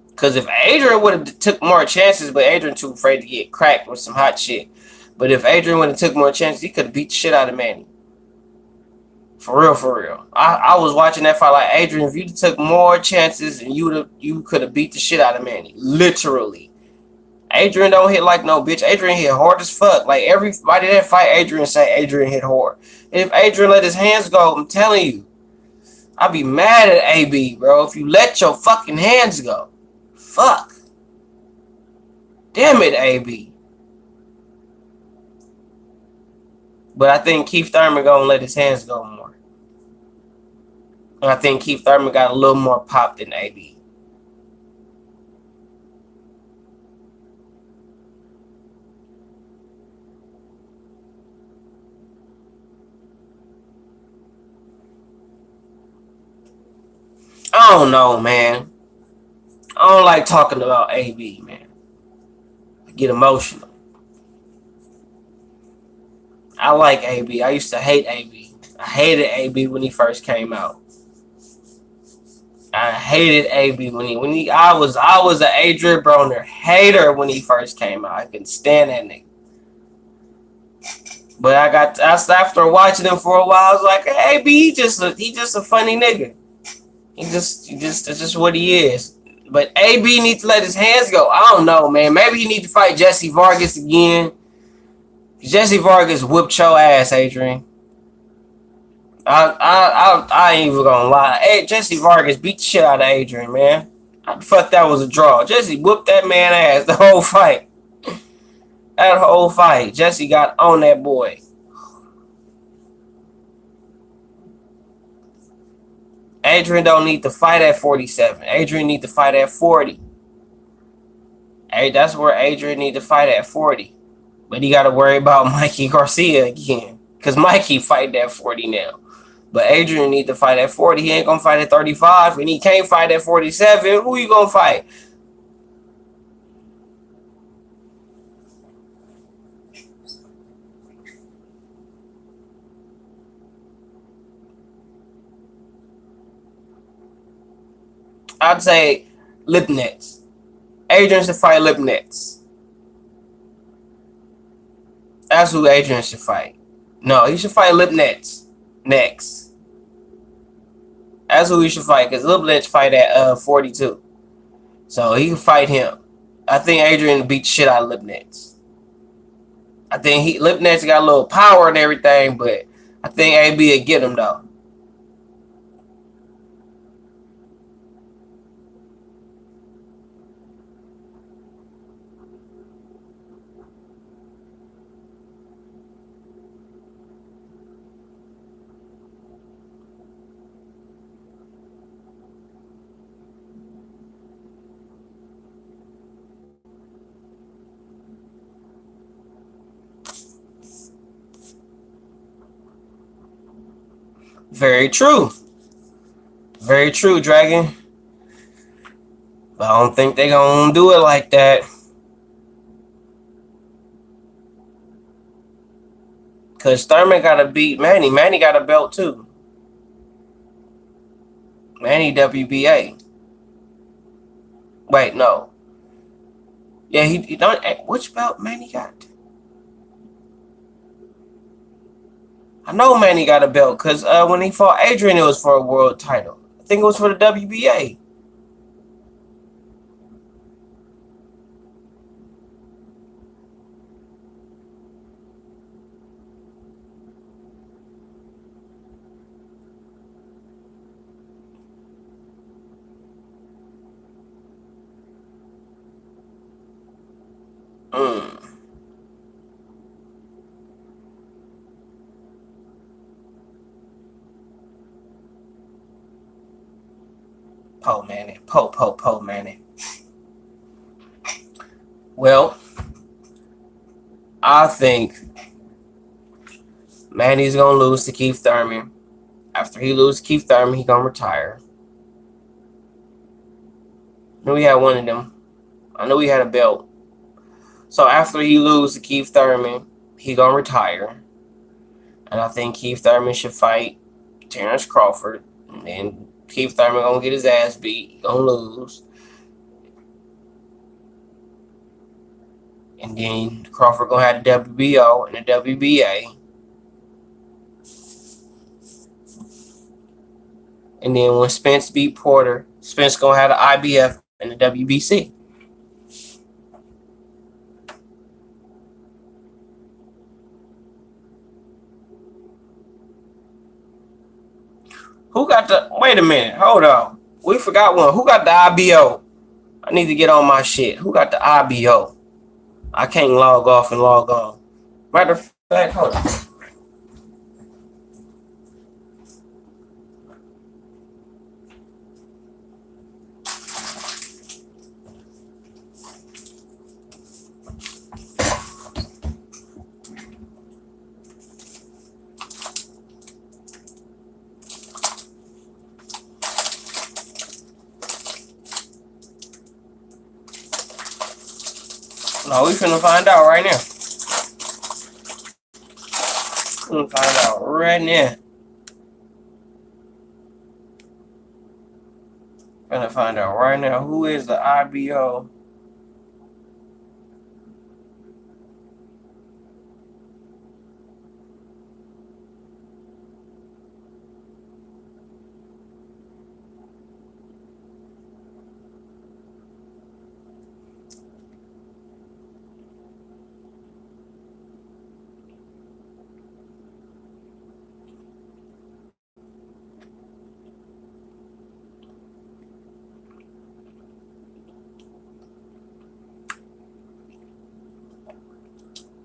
Because if Adrian would have took more chances, but Adrian too afraid to get cracked with some hot shit. But if Adrian would have took more chances, he could have beat the shit out of Manny. For real, for real. I was watching that fight like, Adrian, if you took more chances, and you could have beat the shit out of Manny. Literally. Adrian don't hit like no bitch. Adrian hit hard as fuck. Like everybody that fight Adrian say Adrian hit hard. And if Adrian let his hands go, I'm telling you, I'd be mad at AB, bro. If you let your fucking hands go. Fuck. Damn it, AB. But I think Keith Thurman gonna let his hands go more. And I think Keith Thurman got a little more pop than AB. I don't know, man. I don't like talking about AB, man. I get emotional. I like AB. I used to hate AB. I hated AB when he first came out. I hated AB when he I was an Adrian Broner hater when he first came out. I couldn't stand that nigga. But after watching him for a while, I was like, hey, AB, he just a funny nigga. That's just what he is. But AB needs to let his hands go. I don't know, man. Maybe he need to fight Jesse Vargas again. Jesse Vargas whipped your ass, Adrian. I ain't even gonna lie. Hey, Jesse Vargas beat the shit out of Adrian, man. How the fuck that was a draw? Jesse whooped that man ass the whole fight. That whole fight. Jesse got on that boy. Adrian don't need to fight at 47. Adrian need to fight at 40. Hey, that's where Adrian need to fight at 40. But he got to worry about Mikey Garcia again. Because Mikey fight at 40 now. But Adrian need to fight at 40. He ain't going to fight at 35. And he can't fight at 47. Who you going to fight? I'd say Lipnitz. Adrian should fight Lipnitz. That's who Adrian should fight. No, he should fight Lipnitz next. That's who he should fight because Lipnitz fight at 42. So he can fight him. I think Adrian beat the shit out of Lipnitz. I think Lipnet's got a little power and everything, but I think AB will get him though. Very true. Very true, Dragon. But I don't think they gonna do it like that. Cause Thurman gotta beat Manny. Manny got a belt too. Manny WBA. Wait, no. Yeah, he don't. Which belt Manny got? I know Manny got a belt because when he fought Adrian, it was for a world title. I think it was for the WBA. Mm. Po Manny. Po Manny. Well, I think Manny's gonna lose to Keith Thurman. After he loses Keith Thurman, he gonna retire. I knew he had one of them. I knew he had a belt. So after he loses to Keith Thurman, he gonna retire. And I think Keith Thurman should fight Terrence Crawford. And then Keith Thurman gonna get his ass beat. He gonna lose. And then Crawford gonna have the WBO and the WBA. And then when Spence beat Porter, Spence gonna have the IBF and the WBC. Who got the? Wait a minute, hold on. We forgot one. Who got the IBO? I need to get on my shit. Who got the IBO? I can't log off and log on. Matter of fact, hold on. No, we finna find out right now. We're gonna find out right now. Gonna find out right now who is the IBO.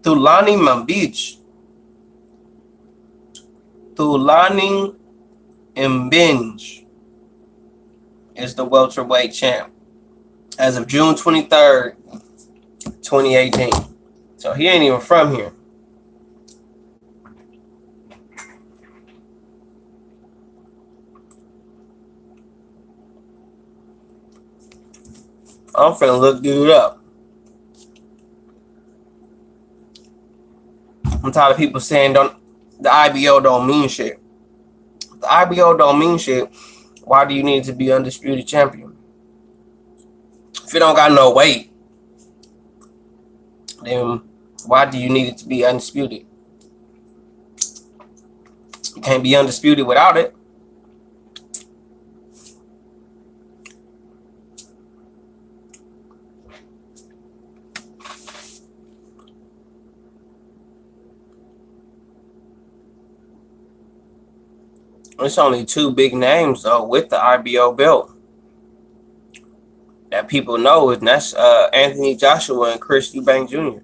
Thulani Mbinj. Thulani Mbinj is the welterweight champ as of June 23rd, 2018. So he ain't even from here. I'm finna look dude up. I'm tired of people saying the IBO don't mean shit. If the IBO don't mean shit, why do you need to be undisputed champion? If you don't got no weight, then why do you need it to be undisputed? You can't be undisputed without it. It's only two big names though with the IBO belt that people know, and that's Anthony Joshua and Chris Eubank Jr.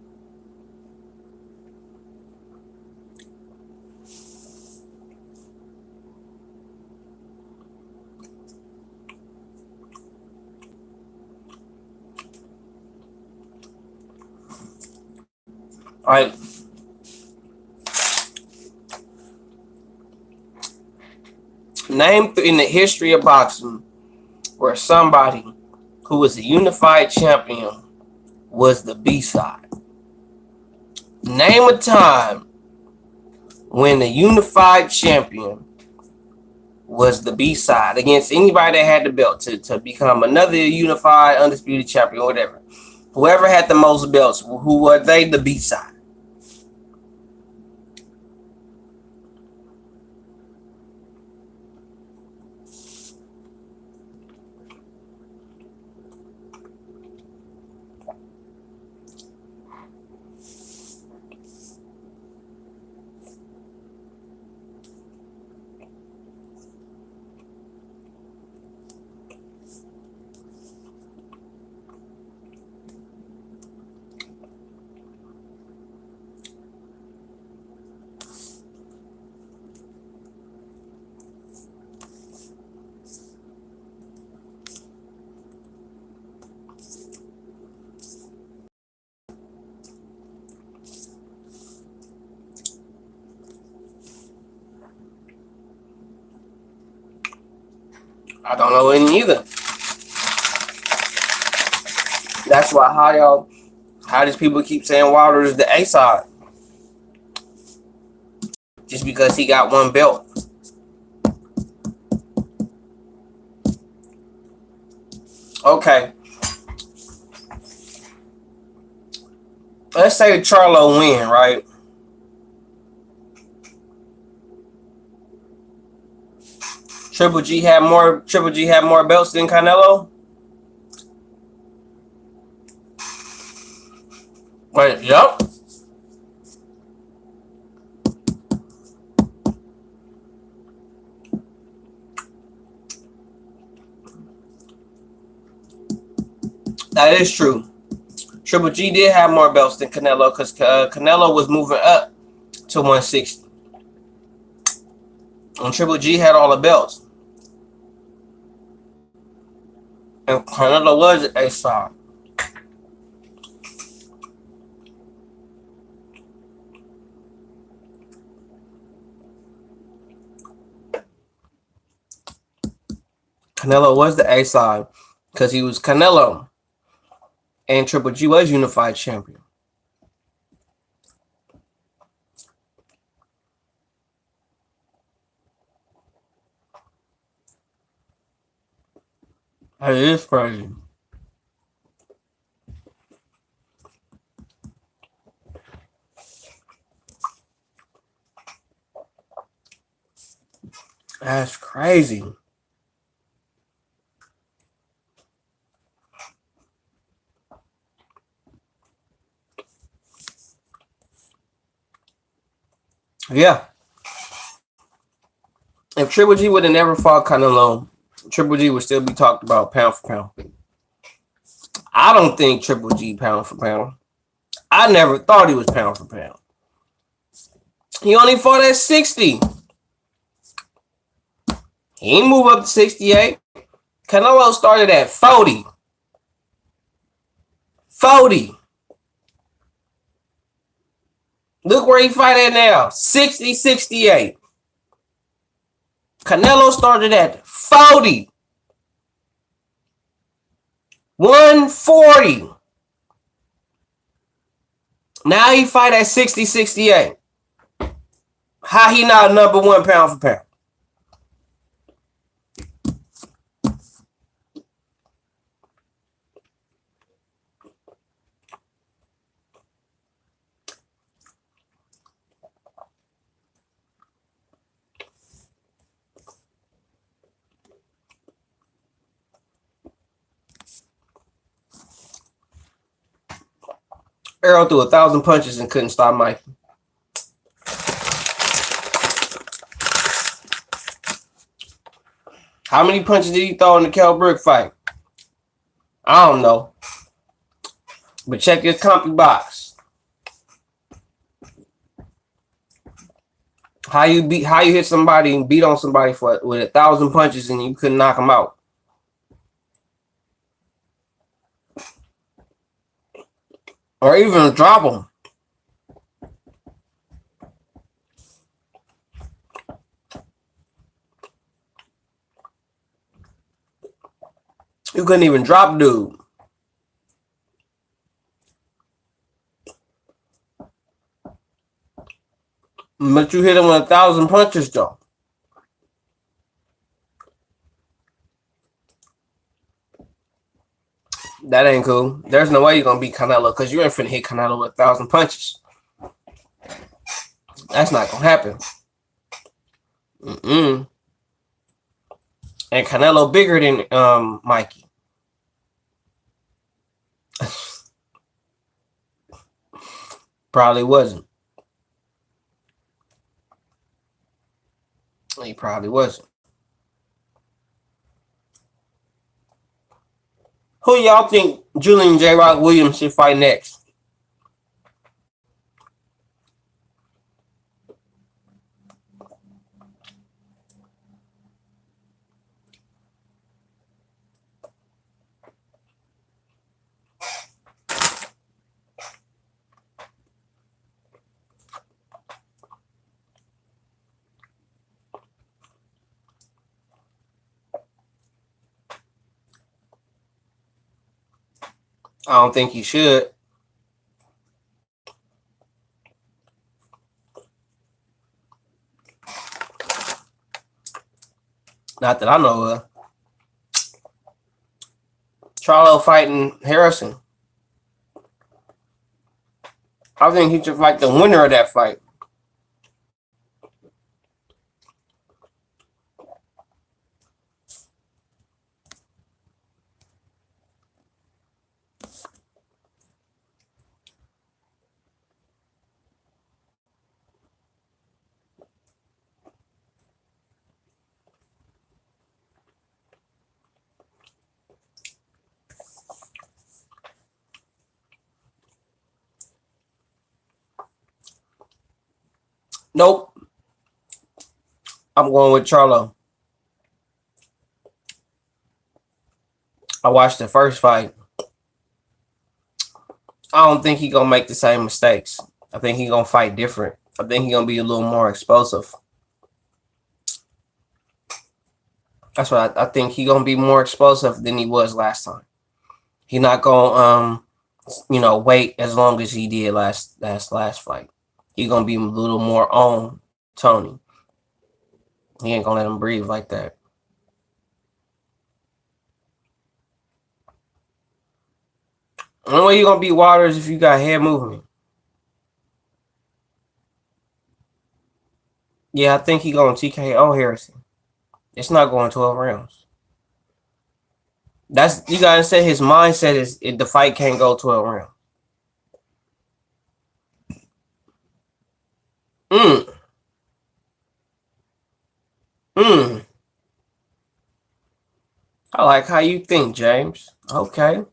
Like, name in the history of boxing where somebody who was a unified champion was the B-side. Name a time when the unified champion was the B-side against anybody that had the belt to become another unified undisputed champion or whatever. Whoever had the most belts, who were they? The B-side. I don't know any either. That's why how these people keep saying Wilder is the A side. Just because he got one belt. Okay. Let's say Charlo win, right? Triple G had more belts than Canelo? Wait, yep. That is true. Triple G did have more belts than Canelo because Canelo was moving up to 160. And Triple G had all the belts. And Canelo was a star. Canelo was the A side because he was Canelo. And Triple G was unified champion. That is crazy. That's crazy. Yeah. If Triple G would have never fought Canelo, Triple G would still be talked about pound for pound. I don't think Triple G pound for pound. I never thought he was pound for pound. He only fought at 60. He ain't move up to 68. Canelo started at 40. 40. Look where he fight at now. 60, 68. Canelo started at 40. 140. Now he fight at 60, 68. How he not number one pound for pound? Errol threw 1,000 punches and couldn't stop Mike. How many punches did he throw in the Kell Brook fight? I don't know. But check his compy box. How you hit somebody and beat on somebody with 1,000 punches and you couldn't knock them out? Or even drop them. You couldn't even drop dude. But you hit him with 1,000 punches though. That ain't cool. There's no way you're gonna beat Canelo because you ain't finna hit Canelo with 1,000 punches. That's not gonna happen. And Canelo bigger than Mikey. Probably wasn't. He probably wasn't. Who y'all think Julian J. Rock Williams should fight next? I don't think he should. Not that I know of. Charlo fighting Harrison. I think he should fight the winner of that fight. Nope. I'm going with Charlo. I watched the first fight. I don't think he's gonna make the same mistakes. I think he's gonna fight different. I think he's gonna be a little more explosive. That's what I think. He's gonna be more explosive than he was last time. He's not gonna wait as long as he did last fight. He's gonna be a little more on Tony. He ain't gonna let him breathe like that. The only way you're gonna beat Waters if you got head movement. Yeah, I think he's gonna TKO Harrison. It's not going 12 rounds. That's, you gotta say his mindset is the fight can't go 12 rounds. I like how you think, James. Okay.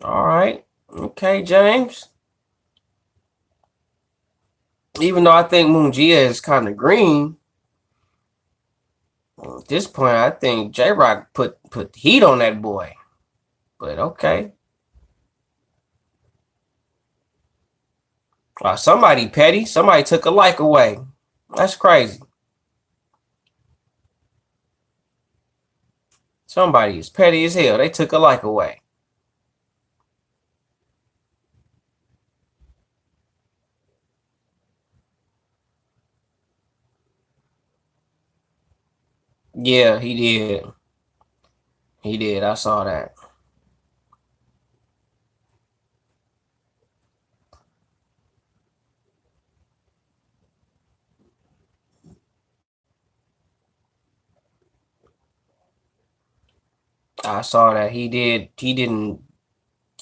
All right. Okay, James. Even though I think Mungia is kind of green, at this point, I think J-Rock put heat on that boy. But okay. Somebody petty. Somebody took a like away. That's crazy. Somebody is petty as hell. They took a like away. Yeah, he did. He did. I saw that. I saw that. He did. He didn't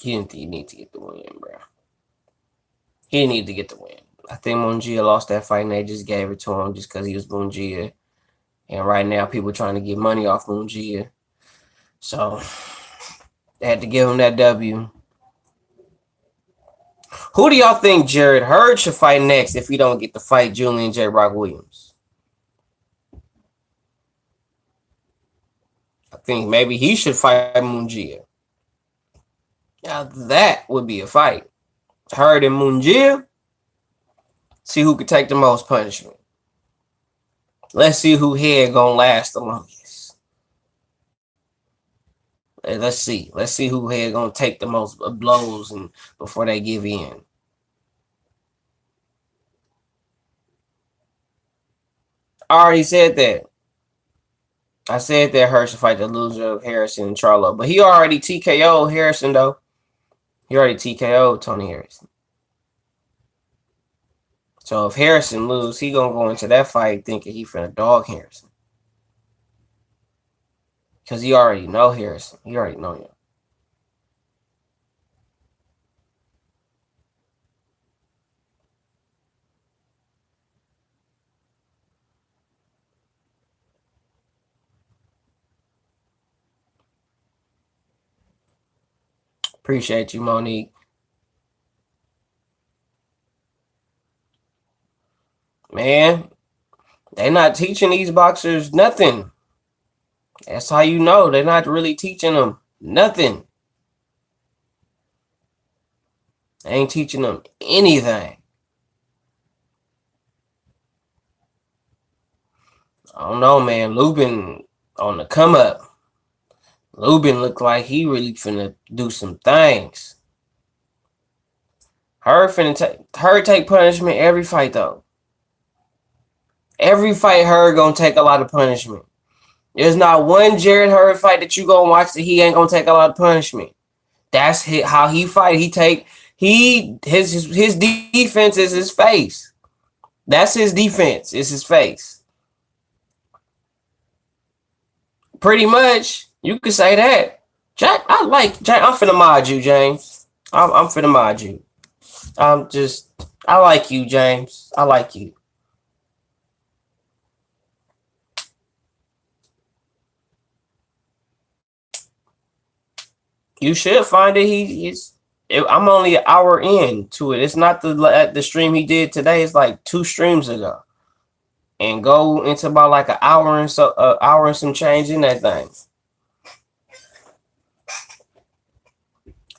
need to get the win, bro. He didn't need to get the win. I think Mungia lost that fight and they just gave it to him just because he was Mungia. And right now, people trying to get money off Mungia. So they had to give him that W. Who do y'all think Jared Hurd should fight next if he don't get to fight Julian J. Rock Williams? I think maybe he should fight Mungia. Now that would be a fight. Hurd and Mungia. See who could take the most punishment. Let's see who head gonna last the longest. Let's see. Let's see who head gonna take the most blows and before they give in. I already said that. I said that Hurd should fight the loser of Harrison and Charlo, but he already TKO'd Harrison though. He already TKO'd Tony Harrison. So if Harrison lose, he gonna go into that fight thinking he finna dog Harrison. Because he already know Harrison. He already know him. Appreciate you, Monique. Man, they not teaching these boxers nothing. That's how you know they're not really teaching them nothing. They ain't teaching them anything. I don't know, man. Lubin on the come up. Lubin looked like he really finna do some things. Hurd take punishment every fight though. Every fight Hurd gonna take a lot of punishment. There's not one Jared Hurd fight that you gonna watch that he ain't gonna take a lot of punishment. That's how he fight. His defense is his face. That's his defense. It's his face. Pretty much, you could say that. Jack, I'm finna mod you, James. I'm finna mod you. I like you, James. I like you. You should find it. I'm only an hour into it. It's not the stream he did today. It's like 2 streams ago, and go into about like an hour and some change in that thing.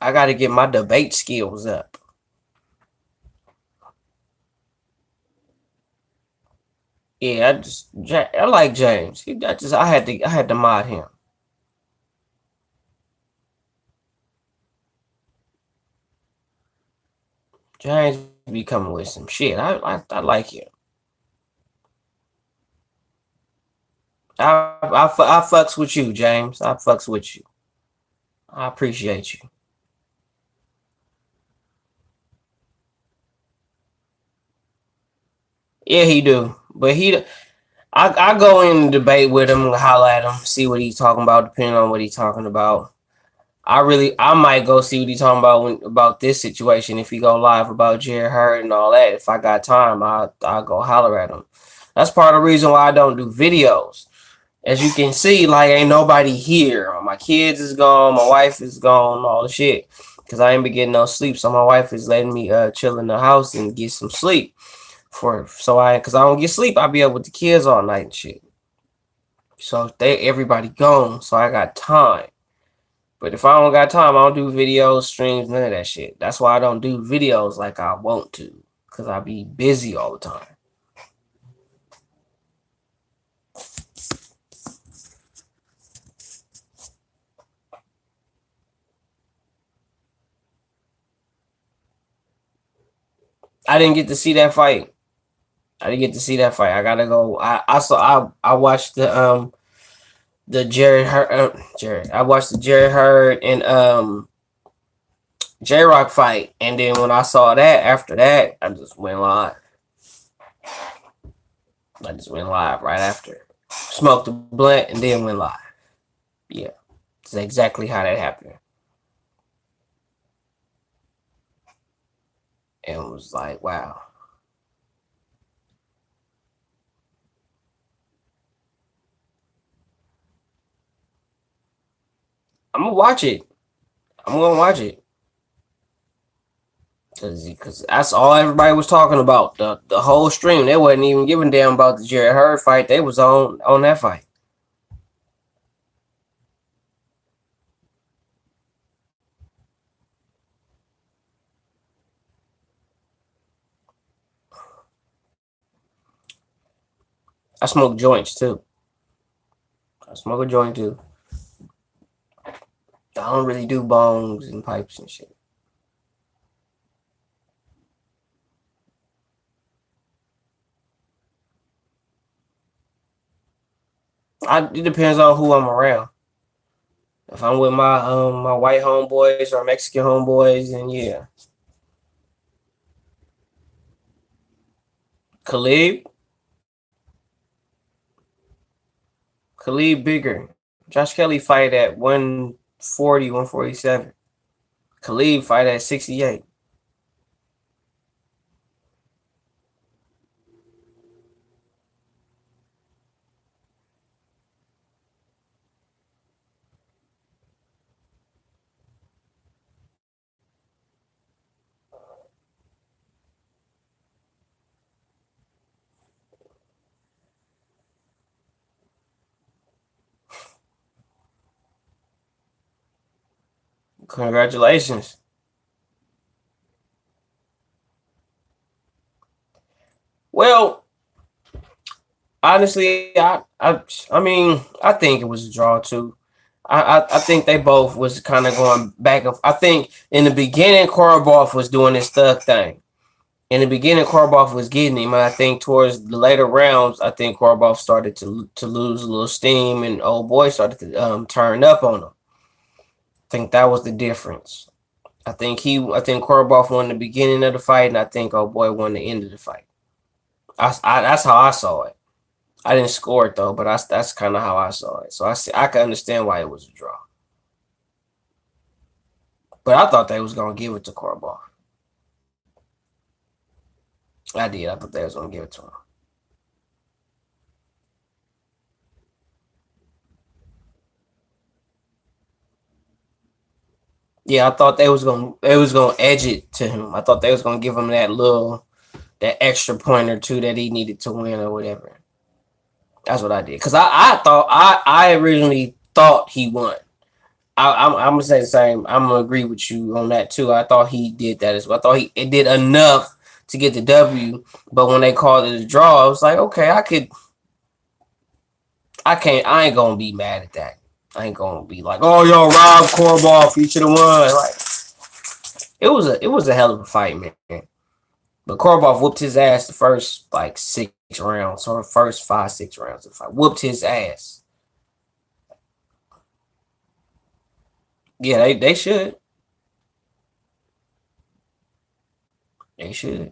I got to get my debate skills up. Yeah, I like James. I had to mod him. James be coming with some shit. I like him. I fucks with you, James. I fucks with you. I appreciate you. Yeah, he do. But I go in debate with him and holler at him, see what he's talking about, depending on what he's talking about. I might go see what he's talking about about this situation. If he go live about Jared Hurd and all that, if I got time, I'll go holler at him. That's part of the reason why I don't do videos. As you can see, like ain't nobody here. My kids is gone, my wife is gone, all the shit. Cause I ain't been getting no sleep. So my wife is letting me chill in the house and get some sleep. Cause I don't get sleep, I'll be up with the kids all night and shit. So everybody gone, so I got time. But if I don't got time, I don't do videos, streams, none of that shit. That's why I don't do videos like I want to. Cause I be busy all the time. I didn't get to see that fight. I gotta go. I watched the Jared Hurd. I watched the Jared Hurd and J Rock fight, and then when I saw that, after that, I just went live. Right after. Smoked a blunt and then went live. Yeah, that's exactly how that happened. And it was like, wow. gonna watch it. I'm gonna watch it because that's all everybody was talking about. The whole stream, they wasn't even giving a damn about the Jared Hurd fight. They was on that fight. I smoke joints too. I smoke a joint too. I don't really do bongs and pipes and shit. It depends on who I'm around. If I'm with my white homeboys or Mexican homeboys, then yeah. Khalid, Khalid bigger. Josh Kelly fight at 140, 147. Khalid fight at 68. Congratulations. Well, honestly, I mean, I think it was a draw too. I think they both was kind of going back and I think in the beginning, Korobov was doing his thug thing. In the beginning, Korobov was getting him. I think towards the later rounds, I think Korobov started to lose a little steam, and old boy started to turn up on him. I think that was the difference. I think Korobov won the beginning of the fight, and I think old boy won the end of the fight. That's how I saw it. I didn't score it though, but that's kind of how I saw it. So I can understand why it was a draw. But I thought they was gonna give it to Korobov. I did. I thought they was gonna give it to him. Yeah, I thought they was gonna edge it to him. I thought they was gonna give him that extra point or two that he needed to win or whatever. That's what I did. Cause I thought I originally thought he won. I'm gonna say the same. I'm gonna agree with you on that too. I thought he did that as well. I thought it did enough to get the W, but when they called it a draw, I was like, okay, I ain't gonna be mad at that. I ain't gonna be like, oh yo, Rob Korobov, you should have won. Like it was a hell of a fight, man. But Korobov whooped his ass the first like 6 rounds, or first 5, 6 rounds of the fight. Whooped his ass. Yeah, they should. They should.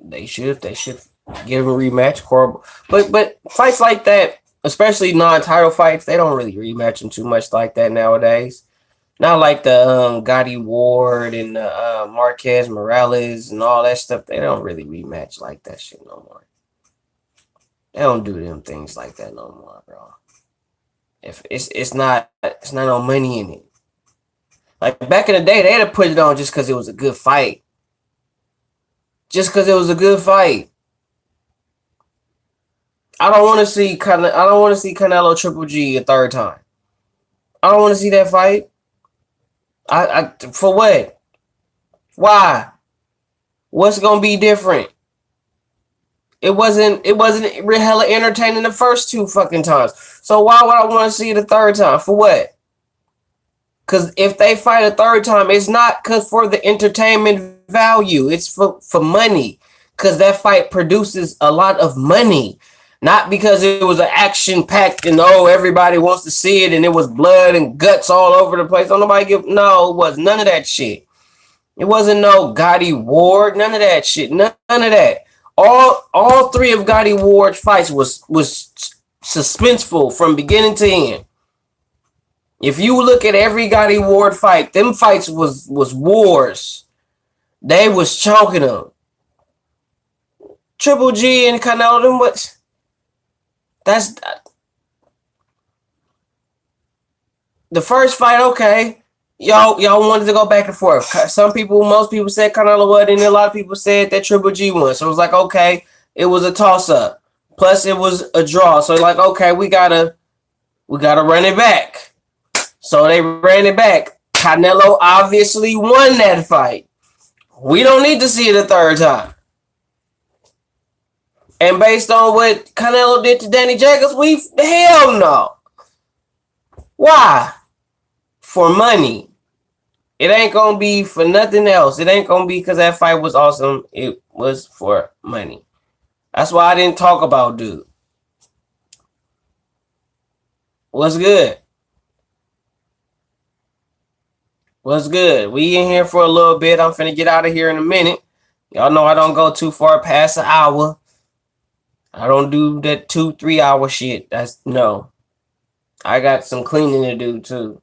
They should give him a rematch. Korobov. But fights like that, especially non-title fights, they don't really rematch them too much like that nowadays. Not like the Gotti Ward and the Marquez Morales and all that stuff. They don't really rematch like that shit no more. They don't do them things like that no more, bro. If it's not no money in it. Like back in the day, they'd have put it on just because it was a good fight. Just because it was a good fight. I don't want to see Canelo Triple G a third time. I don't want to see that fight. I for what? Why? What's gonna be different? It wasn't real hella entertaining the first 2 fucking times. So why would I want to see it a third time? For what? Cause if they fight a third time, it's not cause for the entertainment value. It's for money. Cause that fight produces a lot of money. Not because it was an action packed and oh everybody wants to see it and it was blood and guts all over the place. Don't nobody give no, it was none of that shit. It wasn't no Gotti Ward, none of that shit, none of that. All 3 of Gotti Ward's fights was suspenseful from beginning to end. If you look at every Gotti Ward fight, them fights was wars. They was choking them. Triple G and Canelo, them what? That's The first fight, okay. Y'all wanted to go back and forth. Most people said Canelo won, and a lot of people said that Triple G won. So it was like, okay, it was a toss up. Plus, it was a draw. So like, okay, we gotta run it back. So they ran it back. Canelo obviously won that fight. We don't need to see it a third time. And based on what Canelo did to Danny Jacobs, hell no. Why? For money. It ain't gonna be for nothing else. It ain't gonna be because that fight was awesome. It was for money. That's why I didn't talk about dude. What's good? What's good? We in here for a little bit. I'm finna get out of here in a minute. Y'all know I don't go too far past an hour. I don't do that 2-3 hour shit. That's no. I got some cleaning to do too.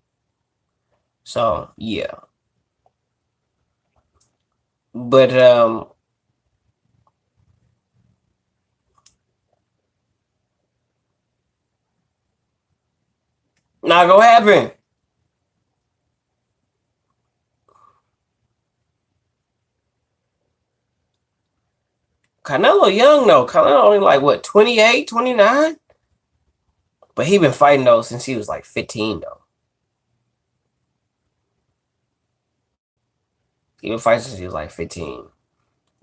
So yeah. But not gonna happen. Canelo young though. Canelo only like what, 28, 29? But he been fighting though since he was like 15 though. He been fighting since he was like 15.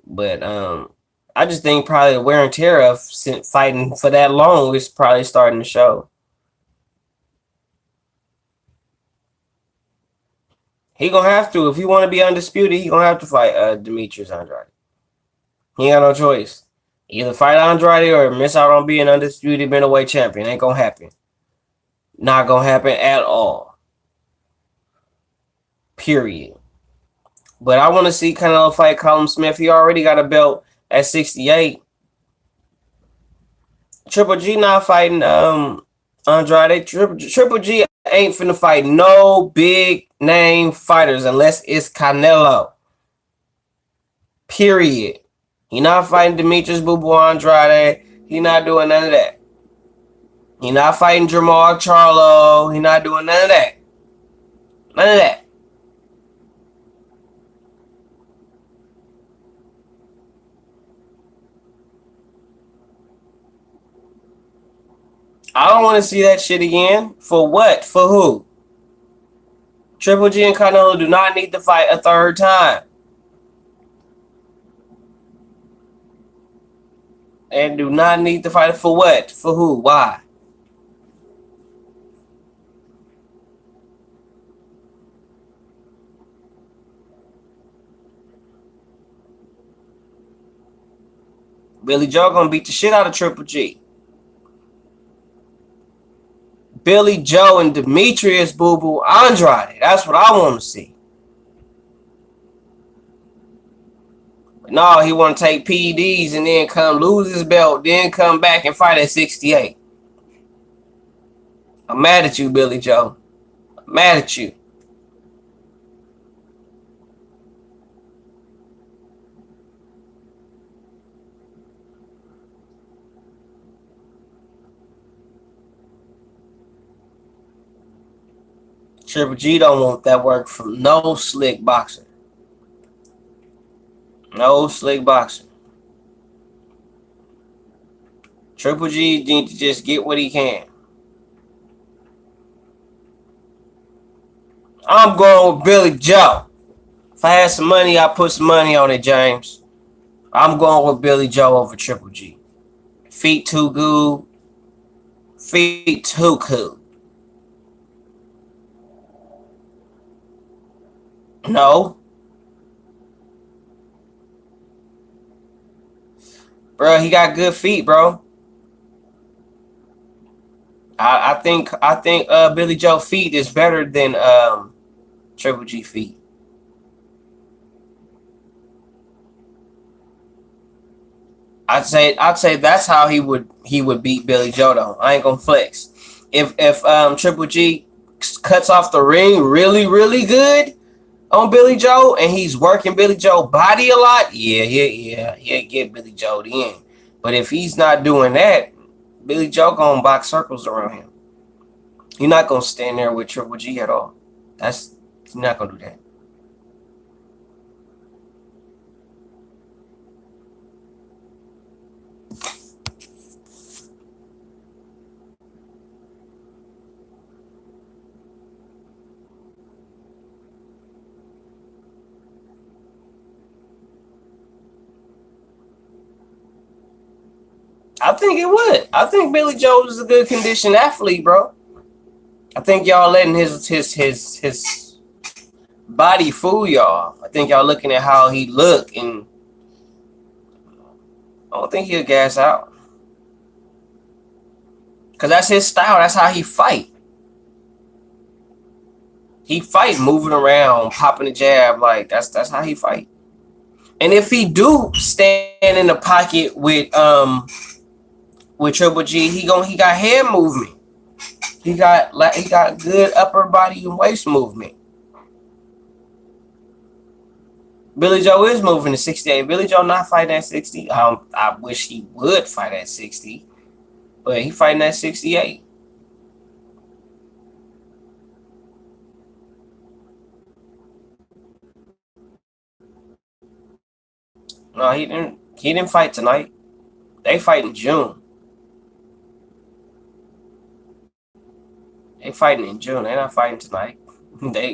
But I just think probably the wear and tear of fighting for that long is probably starting to show. He gonna have to, if he want to be undisputed, he gonna have to fight Demetrius Andrade. He ain't got no choice. Either fight Andrade or miss out on being undisputed middleweight champion. Ain't gonna happen. Not gonna happen at all. Period. But I want to see Canelo fight Callum Smith. He already got a belt at 68. Triple G not fighting Andrade. Triple G ain't finna fight no big name fighters unless it's Canelo. Period. He not fighting Demetrius Boo Boo Andrade. He not doing none of that. He not fighting Jamal Charlo. He not doing none of that. None of that. I don't want to see that shit again. For what? For who? Triple G and Canelo do not need to fight a third time. And do not need to fight for what? For who? Why? Billy Joe gonna beat the shit out of Triple G. Billy Joe and Demetrius Boo Boo Andrade. That's what I want to see. But no, he want to take PEDs and then come lose his belt, then come back and fight at 68. I'm mad at you, Billy Joe. I'm mad at you. Triple G don't want that work from no slick boxer. No slick boxer. Triple G need to just get what he can. I'm going with Billy Joe. If I had some money, I'd put some money on it, James. I'm going with Billy Joe over Triple G. Feet too good. Feet too cool. No. Bro, he got good feet, bro. I think Billy Joe feet is better than Triple G feet. I'd say that's how he would beat Billy Joe though. I ain't gonna flex. If Triple G cuts off the ring really really good on Billy Joe and he's working Billy Joe body a lot, he'll get Billy Joe in. But if he's not doing that, Billy Joe gonna box circles around him. You're not gonna stand there with Triple G at all. That's You're not gonna do that. I think it would. I think Billy Joe is a good conditioned athlete, bro. I think y'all letting his body fool y'all. I think y'all looking at how he look, and I don't think he'll gas out. Cause that's his style. That's how he fight. He fight moving around, popping the jab. Like that's how he fight. And if he do stand in the pocket with Triple G, he got head movement. He got good upper body and waist movement. Billy Joe is moving to 68. Billy Joe not fighting at 60. I wish he would fight at 60, but he fighting at 68. No, he didn't. He didn't fight tonight. They fight in June. They fighting in June. They not fighting tonight. They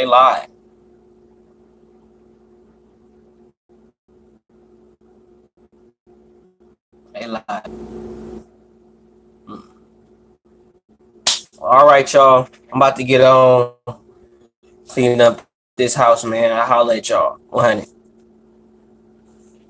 lied. They lied. All right, y'all. I'm about to get on cleaning up this house, man. I'll holler at y'all. 100.